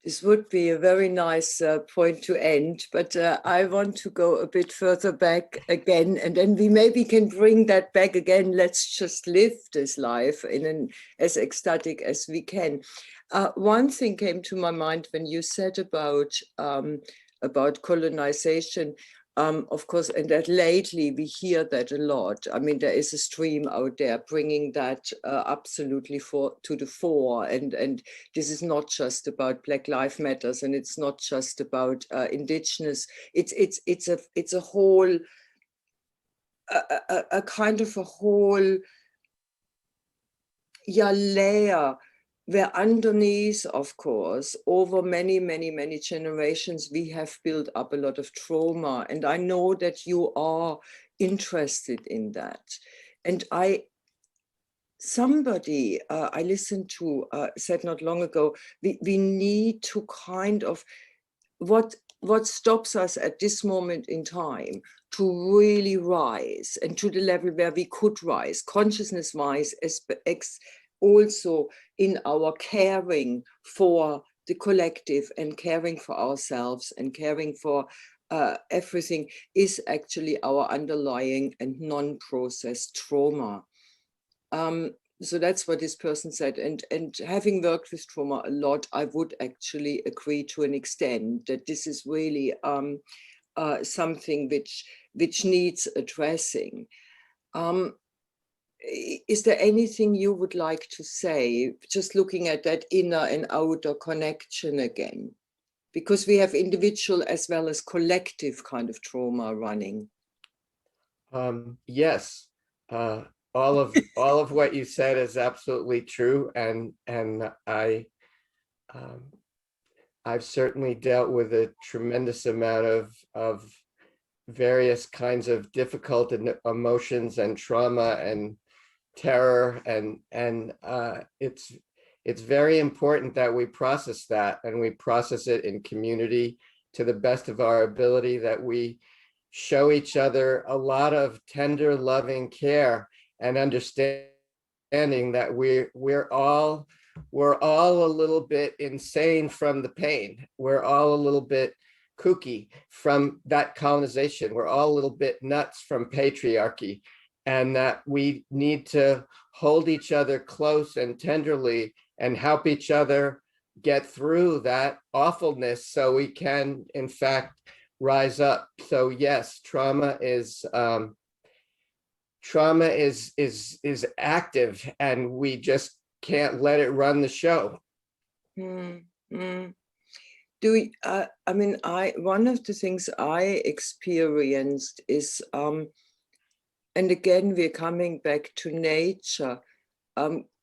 Speaker 1: This would be a very nice point to end, but I want to go a bit further back again, and then we maybe can bring that back again. Let's just live this life in as ecstatic as we can. One thing came to my mind when you said about colonization. Of course, and that lately we hear that a lot. I mean, there is a stream out there bringing that absolutely to the fore, and this is not just about Black Lives Matters, and it's not just about indigenous. It's a whole, a kind of a whole, layer, where underneath, of course, over many, many, many generations, we have built up a lot of trauma. And I know that you are interested in that. And somebody I listened to said not long ago, we need to kind of, what stops us at this moment in time to really rise, and to the level where we could rise, consciousness-wise, also in our caring for the collective and caring for ourselves and caring for everything, is actually our underlying and non-processed trauma. So that's what this person said. And having worked with trauma a lot, I would actually agree to an extent that this is really something which needs addressing. Is there anything you would like to say, just looking at that inner and outer connection again? Because we have individual as well as collective kind of trauma running.
Speaker 2: Yes, all of what you said is absolutely true, and I've certainly dealt with a tremendous amount of various kinds of difficult emotions and trauma and terror, and it's very important that we process that, and we process it in community to the best of our ability, that we show each other a lot of tender, loving care, and understanding that we're all a little bit insane from the pain. We're all a little bit kooky from that colonization. We're all a little bit nuts from patriarchy, and that we need to hold each other close and tenderly and help each other get through that awfulness so we can, in fact, rise up. So yes, trauma is active, and we just can't let it run the show.
Speaker 1: Mm, mm. Do we, I mean, one of the things I experienced is, and again, we're coming back to nature,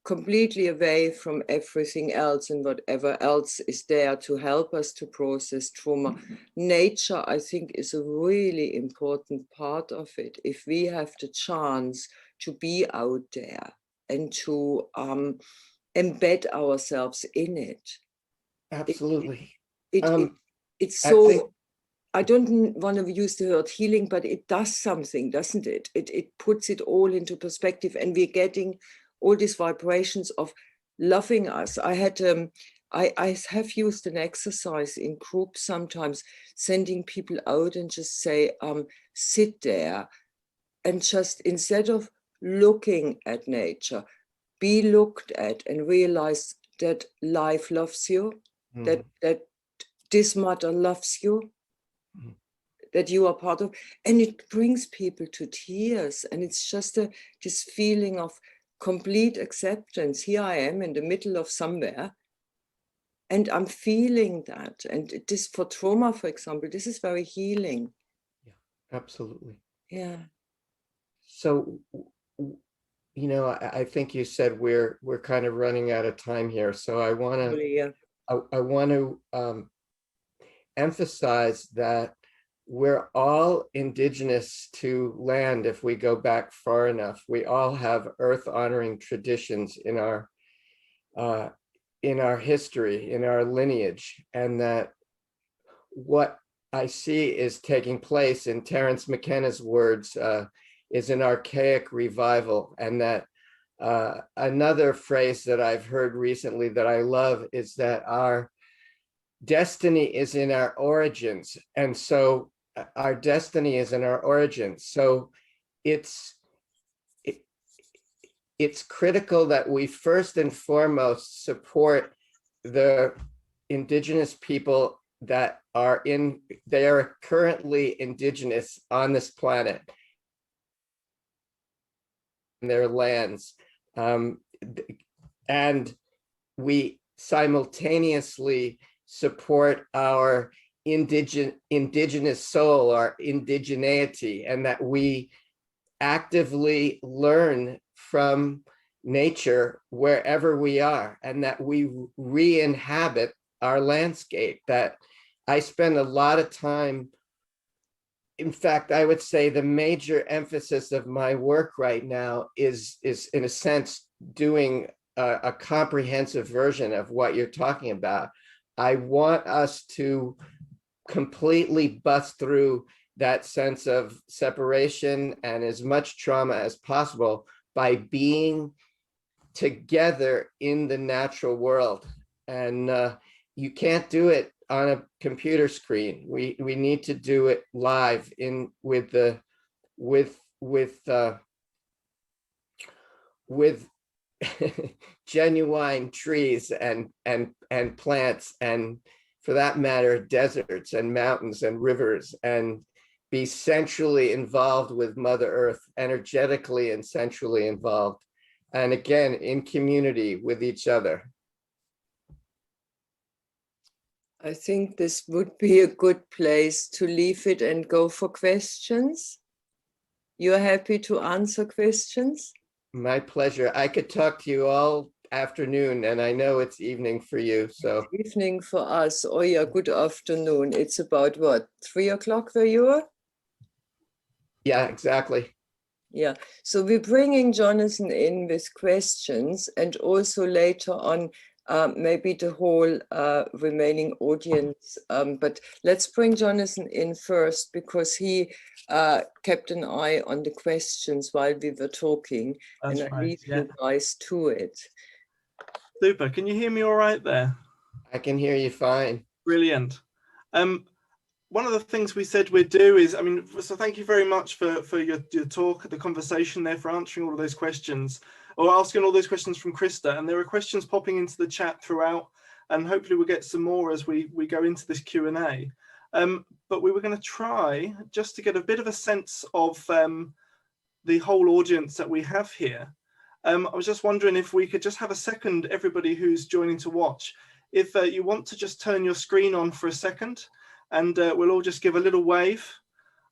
Speaker 1: completely away from everything else and whatever else is there to help us to process trauma. Nature, I think, is a really important part of it. If we have the chance to be out there and to embed ourselves in it.
Speaker 2: Absolutely.
Speaker 1: It's
Speaker 2: I
Speaker 1: so,
Speaker 2: think,
Speaker 1: I don't want to use the word healing, but it does something, doesn't it? It puts it all into perspective, and we're getting all these vibrations of loving us. I have used an exercise in groups sometimes, sending people out and just say, sit there and just, instead of looking at nature, be looked at and realize that life loves you, that this mother loves you, that you are part of, and it brings people to tears. And it's just this feeling of complete acceptance. Here I am in the middle of somewhere, and I'm feeling that. And this, for trauma, for example, this is very healing.
Speaker 2: yeah, absolutely.
Speaker 1: Yeah.
Speaker 2: So, you know, I think you said we're kind of running out of time here. So I want to,
Speaker 1: Yeah.
Speaker 2: I want to emphasize that we're all indigenous to land. If we go back far enough, we all have earth honoring traditions in our history, in our lineage, and that what I see is taking place, in Terence McKenna's words, is an archaic revival. And that another phrase that I've heard recently that I love is that our destiny is in our origins. And so our destiny is in our origins. So it's critical that we first and foremost support the indigenous people that are they are currently indigenous on this planet, in their lands. And we simultaneously support our indigenous soul, our indigeneity, and that we actively learn from nature wherever we are, and that we re-inhabit our landscape. That I spend a lot of time, in fact, I would say the major emphasis of my work right now is in a sense doing a comprehensive version of what you're talking about. I want us to completely bust through that sense of separation and as much trauma as possible by being together in the natural world. And you can't do it on a computer screen. We need to do it live with genuine trees and plants, and for that matter, deserts and mountains and rivers, and be centrally involved with Mother Earth, energetically and centrally involved. And again, in community with each other.
Speaker 1: I think this would be a good place to leave it and go for questions. You're happy to answer questions?
Speaker 2: My pleasure. I could talk to you all afternoon, and I know it's evening for you. So
Speaker 1: it's evening for us. Oh yeah, good afternoon. It's about what, 3 o'clock where you are?
Speaker 2: Yeah, exactly.
Speaker 1: Yeah, so we're bringing Jonathan in with questions, and also later on, maybe the whole remaining audience. But let's bring Jonathan in first, because he kept an eye on the questions while we were talking.
Speaker 3: That's
Speaker 1: and I
Speaker 3: right,
Speaker 1: leave
Speaker 3: yeah.
Speaker 1: you guys to it.
Speaker 3: Super. Can you hear me all right there?
Speaker 2: I can hear you fine.
Speaker 3: Brilliant. One of the things we said we'd do is, I mean, so thank you very much for your talk, the conversation there, for answering all of those questions, or asking all those questions from Christa. And there are questions popping into the chat throughout, and hopefully we'll get some more as we go into this Q&A. But we were going to try just to get a bit of a sense of the whole audience that we have here. I was just wondering if we could just have a second, everybody who's joining to watch, if you want to just turn your screen on for a second, and we'll all just give a little wave.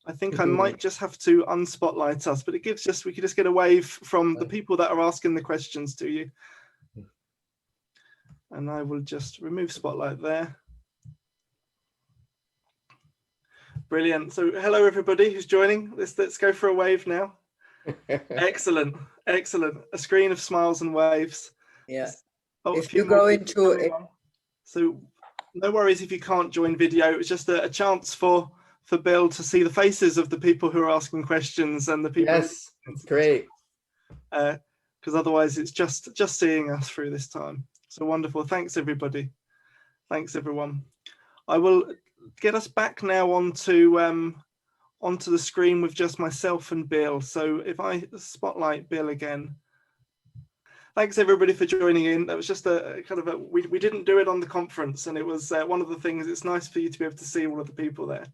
Speaker 3: I think I might just have to unspotlight us, but it gives just, we could just get a wave from the people that are asking the questions to you. And I will just remove spotlight there. Brilliant. So hello, everybody who's joining. Let's go for a wave now. Excellent. Excellent. A screen of smiles and waves.
Speaker 1: Yeah.
Speaker 3: Oh,
Speaker 1: If you go into it.
Speaker 3: So no worries if you can't join video. It's just a chance for Bill to see the faces of the people who are asking questions and the people.
Speaker 2: Yes, it's great.
Speaker 3: Because otherwise it's just seeing us through this time. So wonderful. Thanks, everybody. Thanks, everyone. I will get us back now onto the screen with just myself and Bill. So if I spotlight Bill again. Thanks, everybody, for joining in. That was just a kind of we didn't do it on the conference, and it was one of the things. It's nice for you to be able to see all of the people there.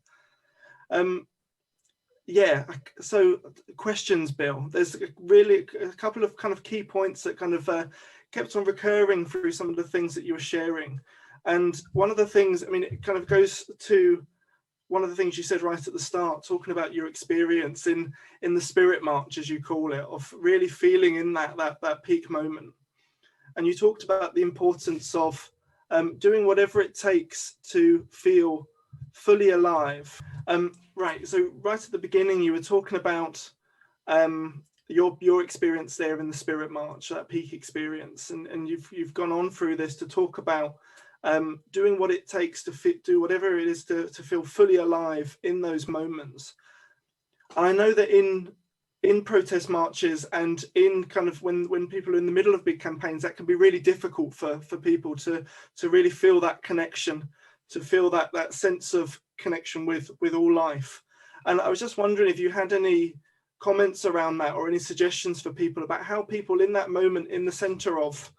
Speaker 3: Yeah, so questions, Bill. There's really a couple of kind of key points that kind of kept on recurring through some of the things that you were sharing. And one of the things, I mean, it kind of goes to one of the things you said right at the start, talking about your experience in the spirit march, as you call it, of really feeling in that peak moment. And you talked about the importance of doing whatever it takes to feel fully alive. Right, so right at the beginning, you were talking about your experience there in the spirit march, that peak experience, and you've gone on through this to talk about doing what it takes to do whatever it is to feel fully alive in those moments. And I know that in protest marches and in kind of when people are in the middle of big campaigns, that can be really difficult for people to really feel that connection, to feel that sense of connection with all life. And I was just wondering if you had any comments around that or any suggestions for people about how people in that moment in the center of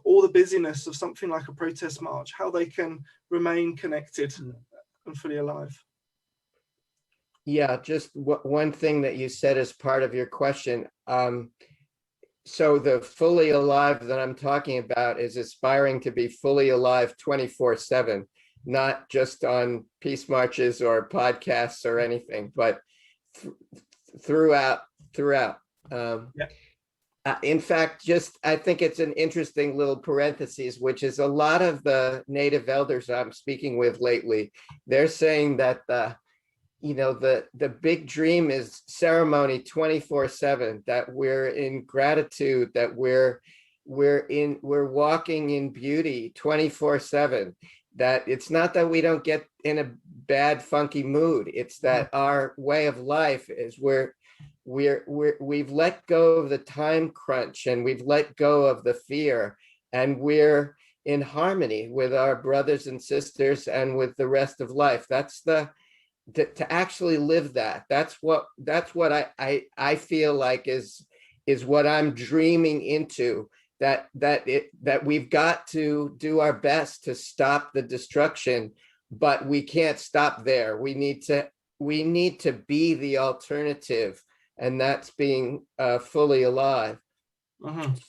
Speaker 3: all the busyness of something like a protest march, how they can remain connected and fully alive.
Speaker 2: Yeah, just one thing that you said as part of your question. So the fully alive that I'm talking about is aspiring to be fully alive 24/7, not just on peace marches or podcasts or anything, but throughout. Yeah. In fact, I think it's an interesting little parenthesis, which is a lot of the native elders I'm speaking with lately, they're saying that the big dream is ceremony 24/7, that we're in gratitude, that we're walking in beauty 24/7, that it's not that we don't get in a bad, funky mood. It's that our way of life is we've let go of the time crunch, and we've let go of the fear, and we're in harmony with our brothers and sisters and with the rest of life. That's to actually live that. That's what I feel like is what I'm dreaming into, that we've got to do our best to stop the destruction, but we can't stop there. We need to be the alternative, and that's being fully alive.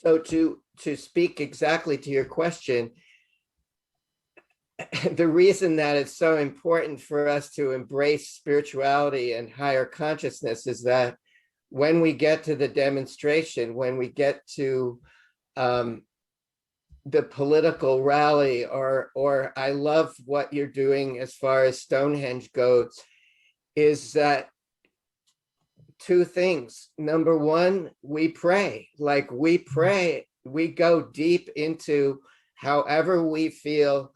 Speaker 2: So to speak exactly to your question, the reason that it's so important for us to embrace spirituality and higher consciousness is that when we get to the demonstration, when we get to the political rally, or I love what you're doing as far as Stonehenge goes, is that two things. Number one, we pray. We go deep into however we feel,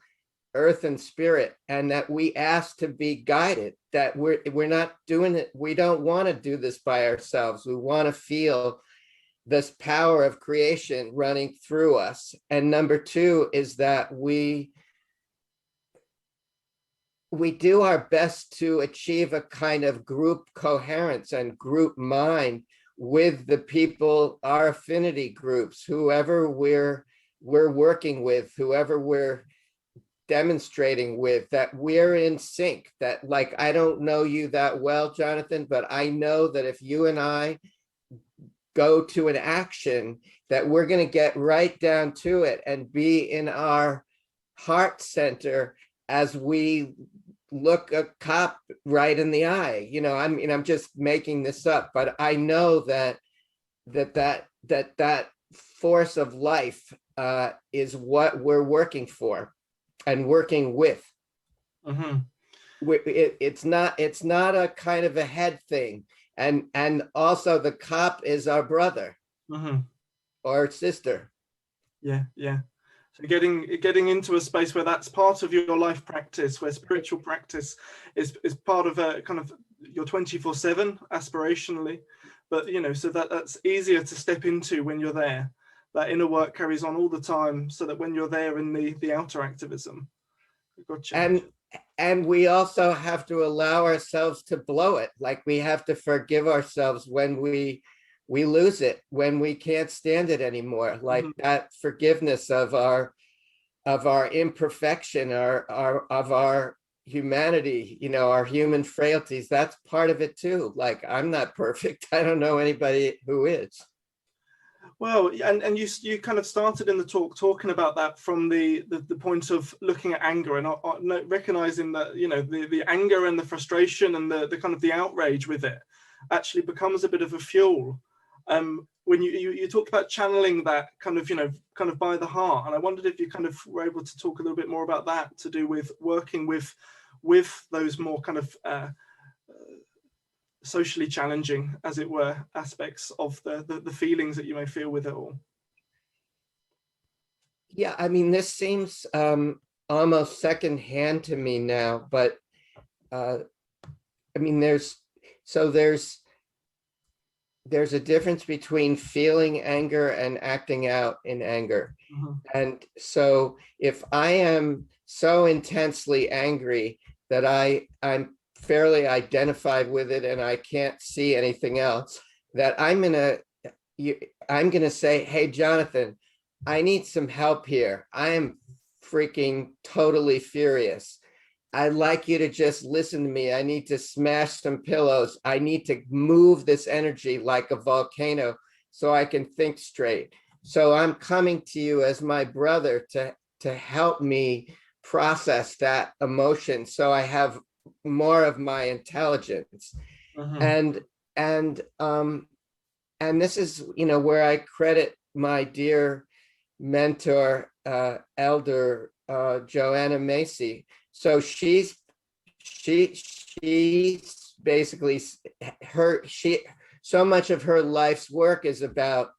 Speaker 2: earth and spirit, and that we ask to be guided, that we're not doing it. We don't want to do this by ourselves. We want to feel this power of creation running through us. And number two is that we do our best to achieve a kind of group coherence and group mind with the people, our affinity groups, whoever we're working with, whoever we're demonstrating with, that we're in sync. That, like, I don't know you that well, Jonathan, but I know that if you and I go to an action, that we're going to get right down to it and be in our heart center as we look a cop right in the eye. You know, I mean, I'm just making this up, but I know that force of life is what we're working for and working with.
Speaker 3: Mm-hmm.
Speaker 2: It's not a kind of a head thing, and also the cop is our brother
Speaker 3: Mm-hmm.
Speaker 2: or sister.
Speaker 3: Yeah, yeah. So getting into a space where that's part of your life practice, where spiritual practice is part of a kind of your 24/7 aspirationally, but you know, so that's easier to step into when you're there. That inner work carries on all the time, so that when you're there in the outer activism, gotcha.
Speaker 2: And we also have to allow ourselves to blow it. Like, we have to forgive ourselves when we lose it, when we can't stand it anymore. Like that forgiveness of our imperfection, of our humanity, you know, our human frailties. That's part of it too. Like, I'm not perfect. I don't know anybody who is.
Speaker 3: Well, and you kind of started in the talk talking about that from the point of looking at anger and recognizing that, you know, the anger and the frustration and the kind of the outrage with it actually becomes a bit of a fuel. When you talked about channeling that kind of, you know, kind of by the heart, and I wondered if you kind of were able to talk a little bit more about that, to do with working with those more kind of socially challenging, as it were, aspects of the feelings that you may feel with it all.
Speaker 2: Yeah, I mean, this seems almost secondhand to me now, but I mean, there's a difference between feeling anger and acting out in anger.
Speaker 3: Mm-hmm.
Speaker 2: And so if I am so intensely angry that I'm fairly identified with it and I can't see anything else, that I'm gonna say, hey, Jonathan, I need some help here. I am freaking totally furious. I'd like you to just listen to me. I need to smash some pillows. I need to move this energy like a volcano so I can think straight. So I'm coming to you as my brother to help me process that emotion, so I have more of my intelligence.
Speaker 3: Mm-hmm.
Speaker 2: And this is, you know, where I credit my dear mentor, elder Joanna Macy. So she's basically so much of her life's work is about,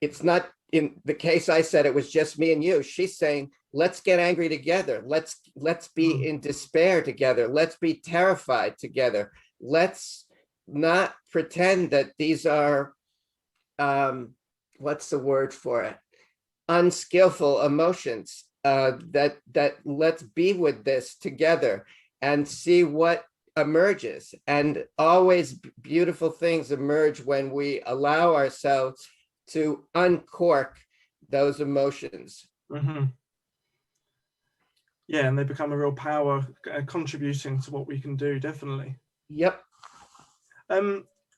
Speaker 2: it's not, in the case I said it was just me and you. She's saying, let's get angry together. Let's be in despair together. Let's be terrified together. Let's not pretend that these are, what's the word for it? Unskillful emotions. That let's be with this together and see what emerges. And always beautiful things emerge when we allow ourselves to uncork those emotions.
Speaker 3: Mm-hmm. Yeah, and they become a real power, contributing to what we can do, definitely.
Speaker 2: Yep.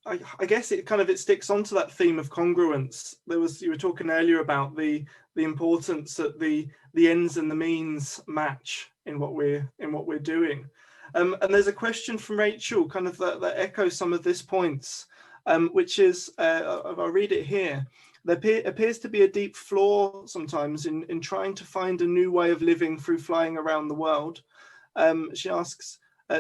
Speaker 3: I guess it sticks onto that theme of congruence. You were talking earlier about the importance that the ends and the means match in what we're doing. And there's a question from Rachel, kind of that echoes some of these points, which is, I'll read it here. There appears to be a deep flaw sometimes in trying to find a new way of living through flying around the world. She asks,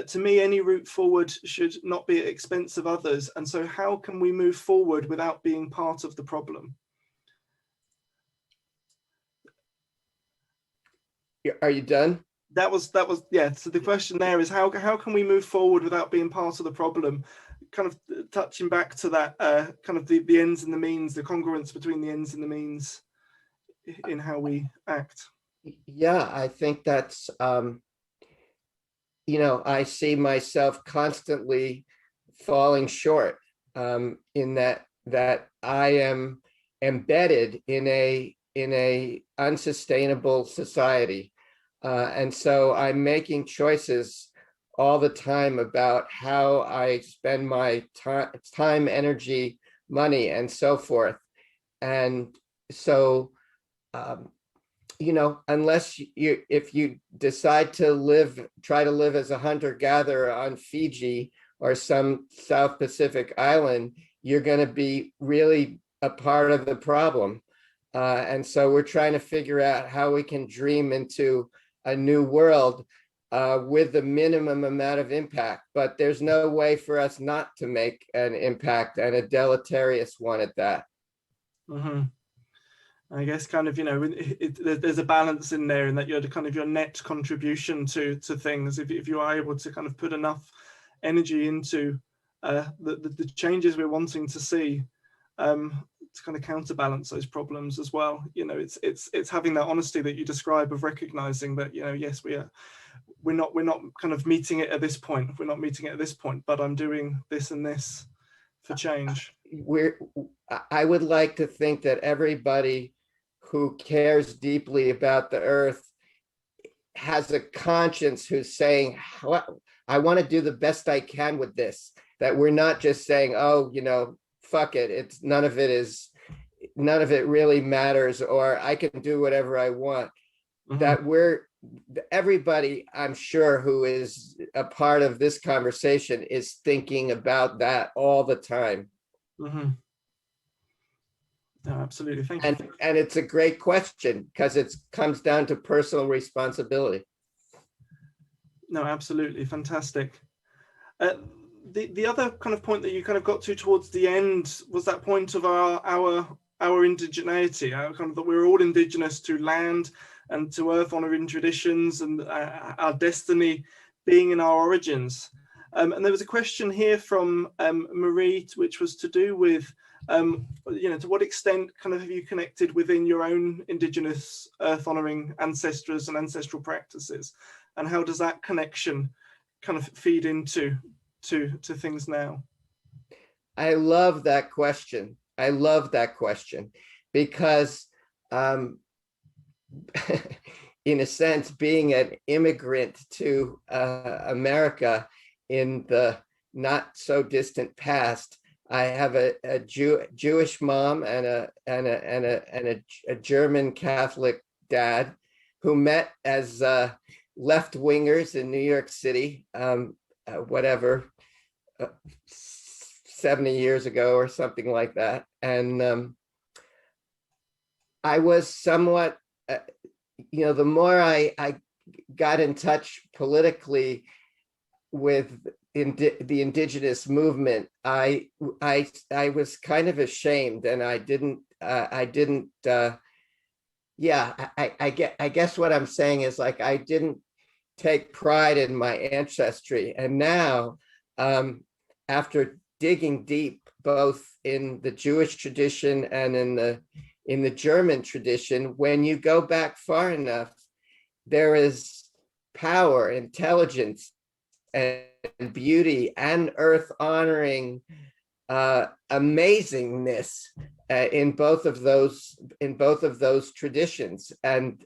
Speaker 3: to me, any route forward should not be at expense of others. And so how can we move forward without being part of the problem?
Speaker 2: Are you done?
Speaker 3: That was, yeah. So the question there is, how can we move forward without being part of the problem? Kind of touching back to that, kind of the ends and the means, the congruence between the ends and the means in how we act.
Speaker 2: Yeah, I think that's, you know, I see myself constantly falling short, in that I am embedded in a unsustainable society. And so I'm making choices all the time about how I spend my time, energy, money and so forth. And so, unless if you decide to try to live as a hunter-gatherer on Fiji or some South Pacific island, you're going to be really a part of the problem. And so we're trying to figure out how we can dream into a new world with the minimum amount of impact. But there's no way for us not to make an impact, and a deleterious one at that.
Speaker 3: Mm-hmm. I guess kind of, there's a balance in there, in that you're kind of your net contribution to things. If you are able to kind of put enough energy into the changes we're wanting to see, to kind of counterbalance those problems as well. It's having that honesty that you describe, of recognizing that, yes, we're not kind of meeting it at this point. We're not meeting it at this point, but I'm doing this and this for change.
Speaker 2: I would like to think that everybody who cares deeply about the earth has a conscience who's saying, I want to do the best I can with this, that we're not just saying, oh, fuck it, none of it really matters, or I can do whatever I want. Mm-hmm. That everybody, I'm sure, who is a part of this conversation is thinking about that all the time.
Speaker 3: Mm-hmm. No, absolutely. Thank you.
Speaker 2: And it's a great question, because it comes down to personal responsibility.
Speaker 3: No, absolutely. Fantastic. The other kind of point that you kind of got to towards the end was that point of our indigeneity, kind of that we're all indigenous to land and to earth, honouring traditions, and our destiny being in our origins. And there was a question here from Marie, which was to do with, to what extent kind of have you connected within your own indigenous earth honouring ancestors and ancestral practices, and how does that connection kind of feed into things now?
Speaker 2: I love that question. Because in a sense, being an immigrant to America in the not so distant past, I have a Jewish mom and a German Catholic dad who met as left-wingers in New York City, 70 years ago or something like that. And I was somewhat, the more I got in touch politically with the indigenous movement, I was kind of ashamed, and I guess what I'm saying is, like, I didn't take pride in my ancestry. And now, after digging deep, both in the Jewish tradition and in the German tradition, when you go back far enough, there is power, intelligence, and beauty, and earth honoring amazingness in both of those traditions, and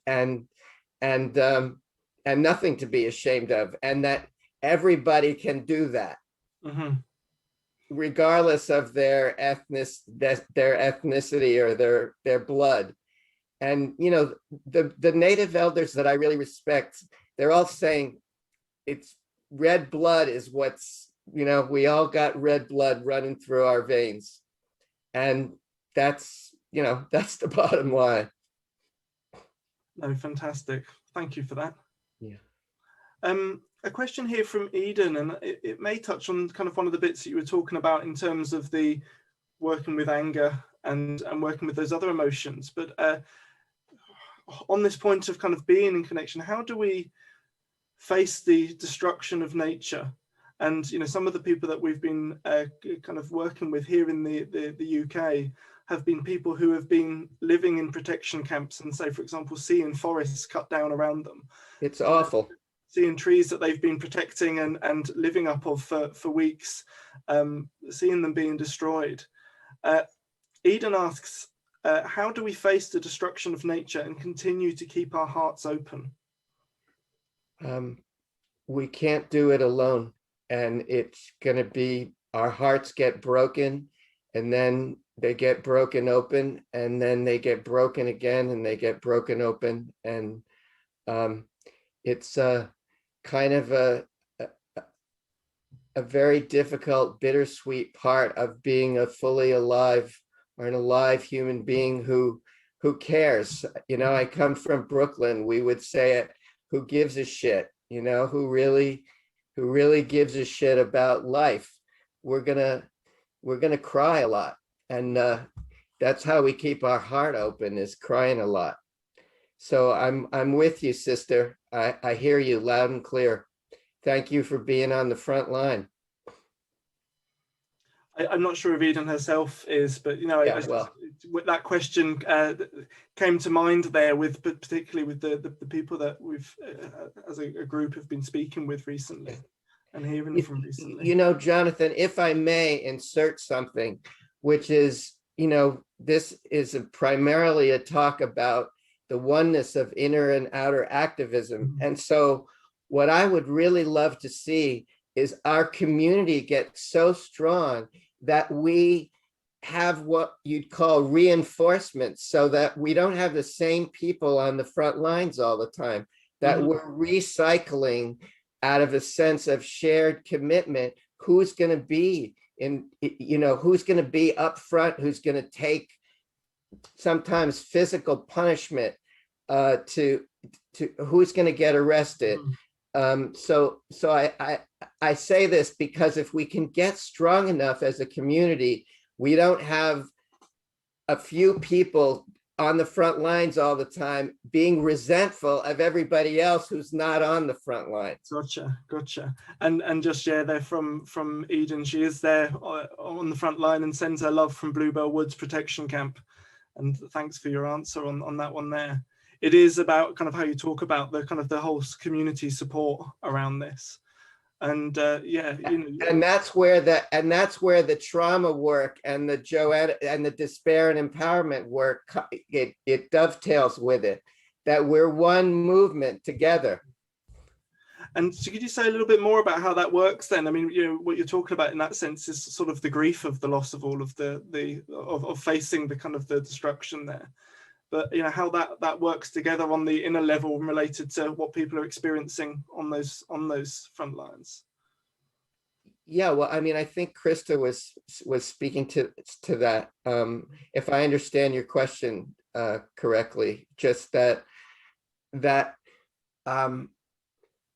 Speaker 2: nothing to be ashamed of, and that everybody can do that. Mm-hmm. Regardless of their ethnicity or their blood. And the native elders that I really respect, they're all saying it's red blood is what's, we all got red blood running through our veins, and that's the bottom line.
Speaker 3: No, fantastic. Thank you for that.
Speaker 2: Yeah.
Speaker 3: A question here from Eden, and it may touch on kind of one of the bits that you were talking about in terms of the working with anger and working with those other emotions. But on this point of kind of being in connection, how do we face the destruction of nature? And some of the people that we've been kind of working with here in the UK have been people who have been living in protection camps, and say, for example, seeing forests cut down around them.
Speaker 2: It's awful.
Speaker 3: Seeing trees that they've been protecting and living up of for weeks, seeing them being destroyed. Eden asks, how do we face the destruction of nature and continue to keep our hearts open?
Speaker 2: We can't do it alone, and it's going to be, our hearts get broken, and then they get broken open, and then they get broken again, and they get broken open. And it's kind of a very difficult, bittersweet part of being a fully alive or an alive human being who cares. You know, I come from Brooklyn, we would say it, who gives a shit, you know, who really gives a shit about life. We're gonna cry a lot. And that's how we keep our heart open, is crying a lot. So I'm with you, sister. I hear you loud and clear. Thank you for being on the front line.
Speaker 3: I'm not sure if Eden herself is, but you know,
Speaker 2: Yeah, well,
Speaker 3: that question came to mind there, with particularly with the people that we've as a group have been speaking with recently and hearing from recently.
Speaker 2: You know, Jonathan, if I may insert something, which is, you know, this is primarily a talk about the oneness of inner and outer activism. And so what I would really love to see is our community get so strong that we have what you'd call reinforcements, so that we don't have the same people on the front lines all the time, that we're recycling out of a sense of shared commitment. Who's going to be who's going to be up front, who's going to take sometimes physical punishment, to who's going to get arrested. So I say this because if we can get strong enough as a community, we don't have a few people on the front lines all the time being resentful of everybody else who's not on the front lines.
Speaker 3: Gotcha. And just share there from Eden, she is there on the front line and sends her love from Bluebell Woods Protection Camp. And thanks for your answer on that one there. It is about kind of how you talk about the kind of the whole community support around this. And yeah, you know,
Speaker 2: and that's where the trauma work and the Joanna and the despair and empowerment work, it dovetails with it, that we're one movement together.
Speaker 3: And so could you say a little bit more about how that works then? I mean, you know, what you're talking about in that sense is sort of the grief of the loss of all of of facing the kind of the destruction there. But you know, how that works together on the inner level related to what people are experiencing on those front lines.
Speaker 2: Yeah, well, I mean, I think Christa was speaking to that. If I understand your question correctly, just that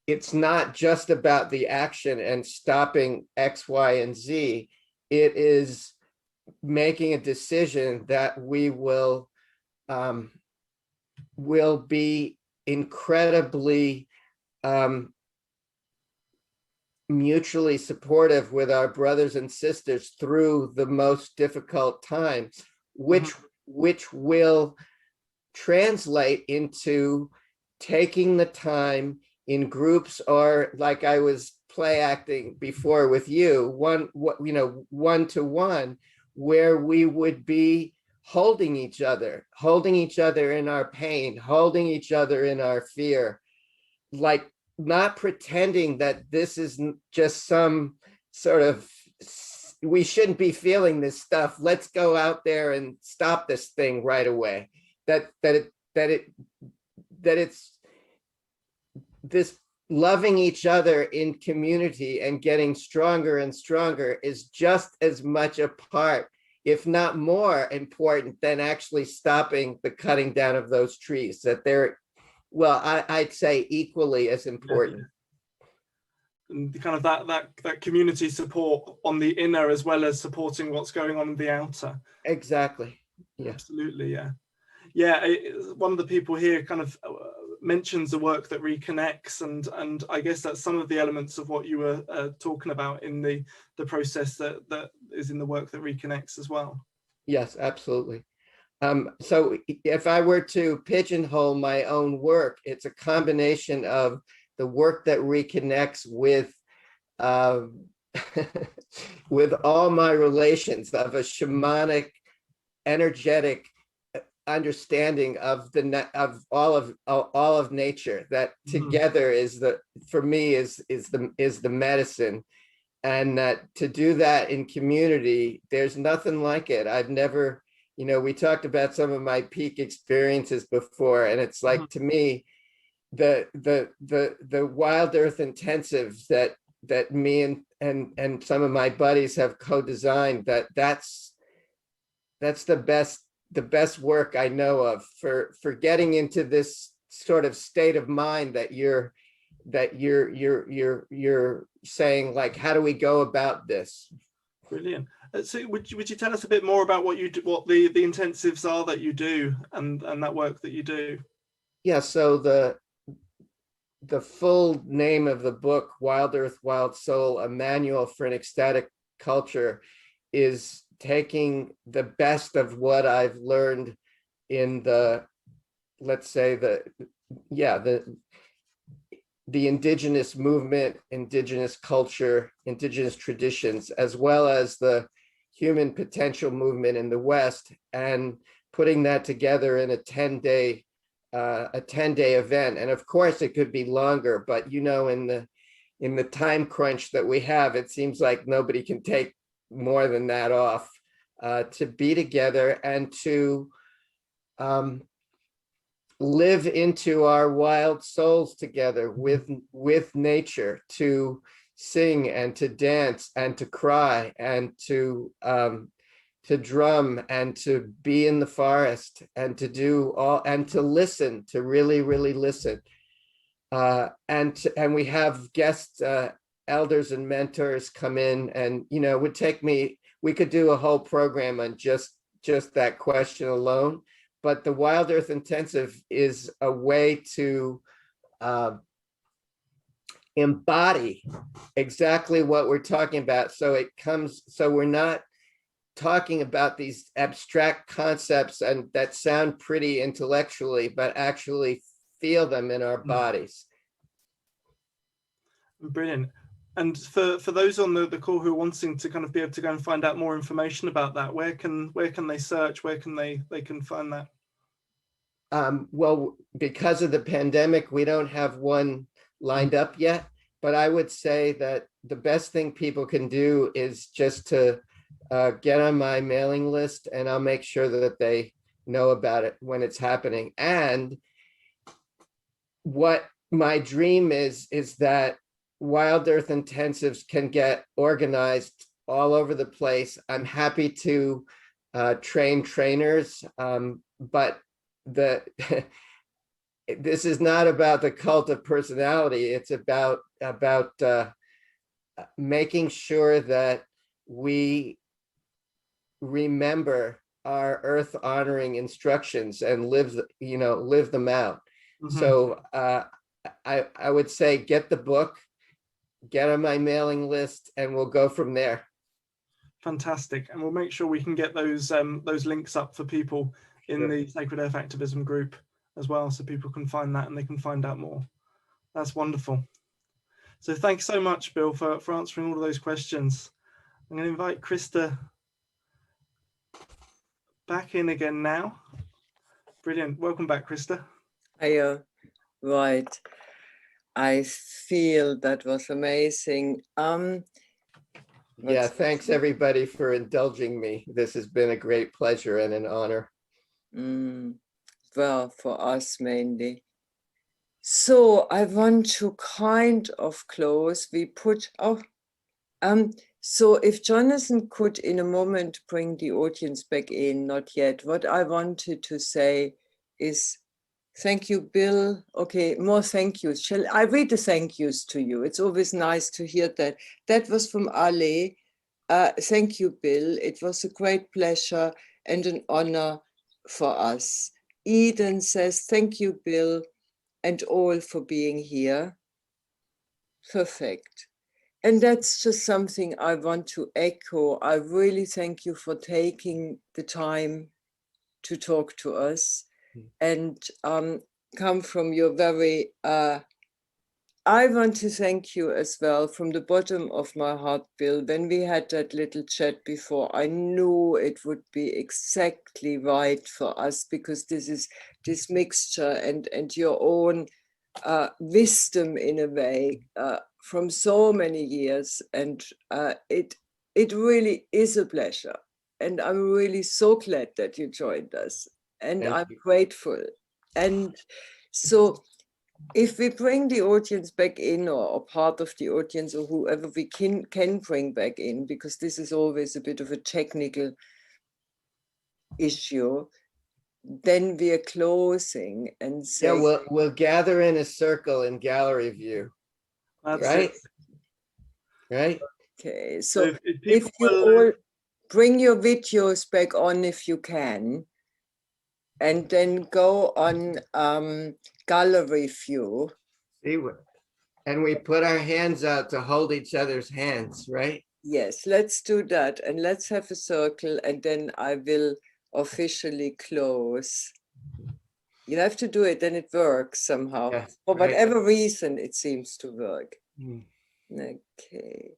Speaker 2: it's not just about the action and stopping X, Y, and Z. It is making a decision that we will be incredibly mutually supportive with our brothers and sisters through the most difficult times, which will translate into taking the time in groups, or like I was play acting before with you, one-to-one, where we would be holding each other in our pain, holding each other in our fear, like not pretending that this is just some sort of, we shouldn't be feeling this stuff. Let's go out there and stop this thing right away. That it's this loving each other in community and getting stronger and stronger is just as much a part, if not more important, than actually stopping the cutting down of those trees. That they're, well, I'd say equally as important.
Speaker 3: And kind of that community support on the inner as well as supporting what's going on in the outer.
Speaker 2: Exactly. Yeah.
Speaker 3: Absolutely. Yeah. Yeah. One of the people here kind of mentions the work that reconnects, and I guess that's some of the elements of what you were talking about in the process that is in the work that reconnects as well.
Speaker 2: Yes, absolutely. So if I were to pigeonhole my own work, it's a combination of the work that reconnects with with all my relations, of a shamanic, energetic understanding of all of nature, that together is for me is the medicine. that to do that in community, there's nothing like it. I've never, we talked about some of my peak experiences before, and it's like, to me, the Wild Earth intensives that me and some of my buddies have co-designed, that's the best work I know of for getting into this sort of state of mind that you're saying, like, how do we go about this?
Speaker 3: Brilliant. So would you tell us a bit more about what the intensives are that you do, and that work that you do?
Speaker 2: Yeah, so the full name of the book, Wild Earth, Wild Soul, A Manual for an Ecstatic Culture, is taking the best of what I've learned in the indigenous movement, indigenous culture, indigenous traditions, as well as the human potential movement in the West, and putting that together in a 10-day event. And of course it could be longer, but in the time crunch that we have, it seems like nobody can take more than that off, to be together and to live into our wild souls together with nature, to sing and to dance and to cry and to drum and to be in the forest and to do all, and to listen, to really, really listen. And we have guest elders and mentors come in, and it would take me, we could do a whole program on just that question alone. But the Wild Earth Intensive is a way to embody exactly what we're talking about. So we're not talking about these abstract concepts and that sound pretty intellectually, but actually feel them in our bodies.
Speaker 3: Brilliant. And for those on the call who are wanting to kind of be able to go and find out more information about that, where can they search? Where can they can find that?
Speaker 2: Well, because of the pandemic, we don't have one lined up yet, but I would say that the best thing people can do is just to get on my mailing list, and I'll make sure that they know about it when it's happening. And what my dream is that Wild Earth Intensives can get organized all over the place. I'm happy to train trainers, but this is not about the cult of personality. It's about making sure that we remember our earth honoring instructions and live them out. Mm-hmm. So I would say get the book, get on my mailing list, and we'll go from there.
Speaker 3: Fantastic. And we'll make sure we can get those links up for people in the Sacred Earth Activism group as well, so people can find that and they can find out more. That's wonderful. So thanks so much, Bill, for answering all of those questions. I'm going to invite Christa back in again now. Brilliant. Welcome back, Christa.
Speaker 1: Right. I feel that was amazing.
Speaker 2: Yeah, thanks everybody for indulging me. This has been a great pleasure and an honor.
Speaker 1: Well, for us mainly. So I want to kind of close. So if Jonathan could in a moment bring the audience back in, not yet. What I wanted to say is thank you, Bill. Okay, more thank yous. Shall I read the thank yous to you? It's always nice to hear that. That was from Ale. Thank you, Bill. It was a great pleasure and an honor for us. Eden says, thank you, Bill, and all for being here. Perfect. And that's just something I want to echo. I really thank you for taking the time to talk to us and come from your very, I want to thank you as well from the bottom of my heart, Bill. When we had that little chat before, I knew it would be exactly right for us, because this is this mixture and your own wisdom in a way from so many years, and it really is a pleasure. And I'm really so glad that you joined us, and
Speaker 2: Thank
Speaker 1: I'm
Speaker 2: you.
Speaker 1: grateful. And so if we bring the audience back in, or part of the audience, or whoever we can bring back in, because this is always a bit of a technical issue, then we are closing and say,
Speaker 2: Yeah, we'll gather in a circle in gallery view,
Speaker 3: That's
Speaker 2: right?
Speaker 3: it.
Speaker 2: Right?
Speaker 1: okay,
Speaker 3: So
Speaker 1: so
Speaker 3: if
Speaker 1: if
Speaker 3: people
Speaker 1: you
Speaker 3: will,
Speaker 1: all bring your videos back on if you can, and then go on gallery view.
Speaker 2: See what? And we put our hands out to hold each other's hands, right?
Speaker 1: Yes, let's do that, and let's have a circle, and then I will officially close. You have to do it, then it works somehow.
Speaker 2: Yeah,
Speaker 1: For
Speaker 2: right.
Speaker 1: whatever reason, it seems to work.
Speaker 2: Mm.
Speaker 1: Okay.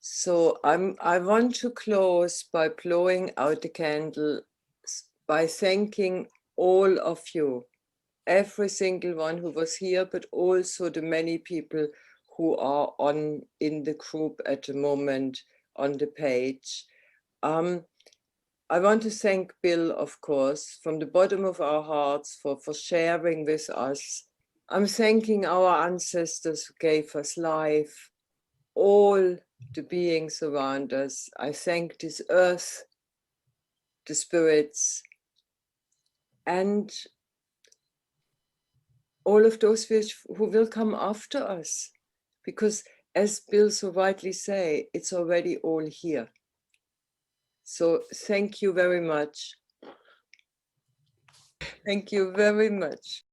Speaker 1: So I want to close by blowing out the candle, by thanking all of you, every single one who was here, but also the many people who are in the group at the moment on the page. I want to thank Bill, of course, from the bottom of our hearts for sharing with us. I'm thanking our ancestors who gave us life, all the beings around us. I thank this earth, the spirits, and all of those who will come after us. Because as Bill so rightly say, it's already all here. So thank you very much. Thank you very much.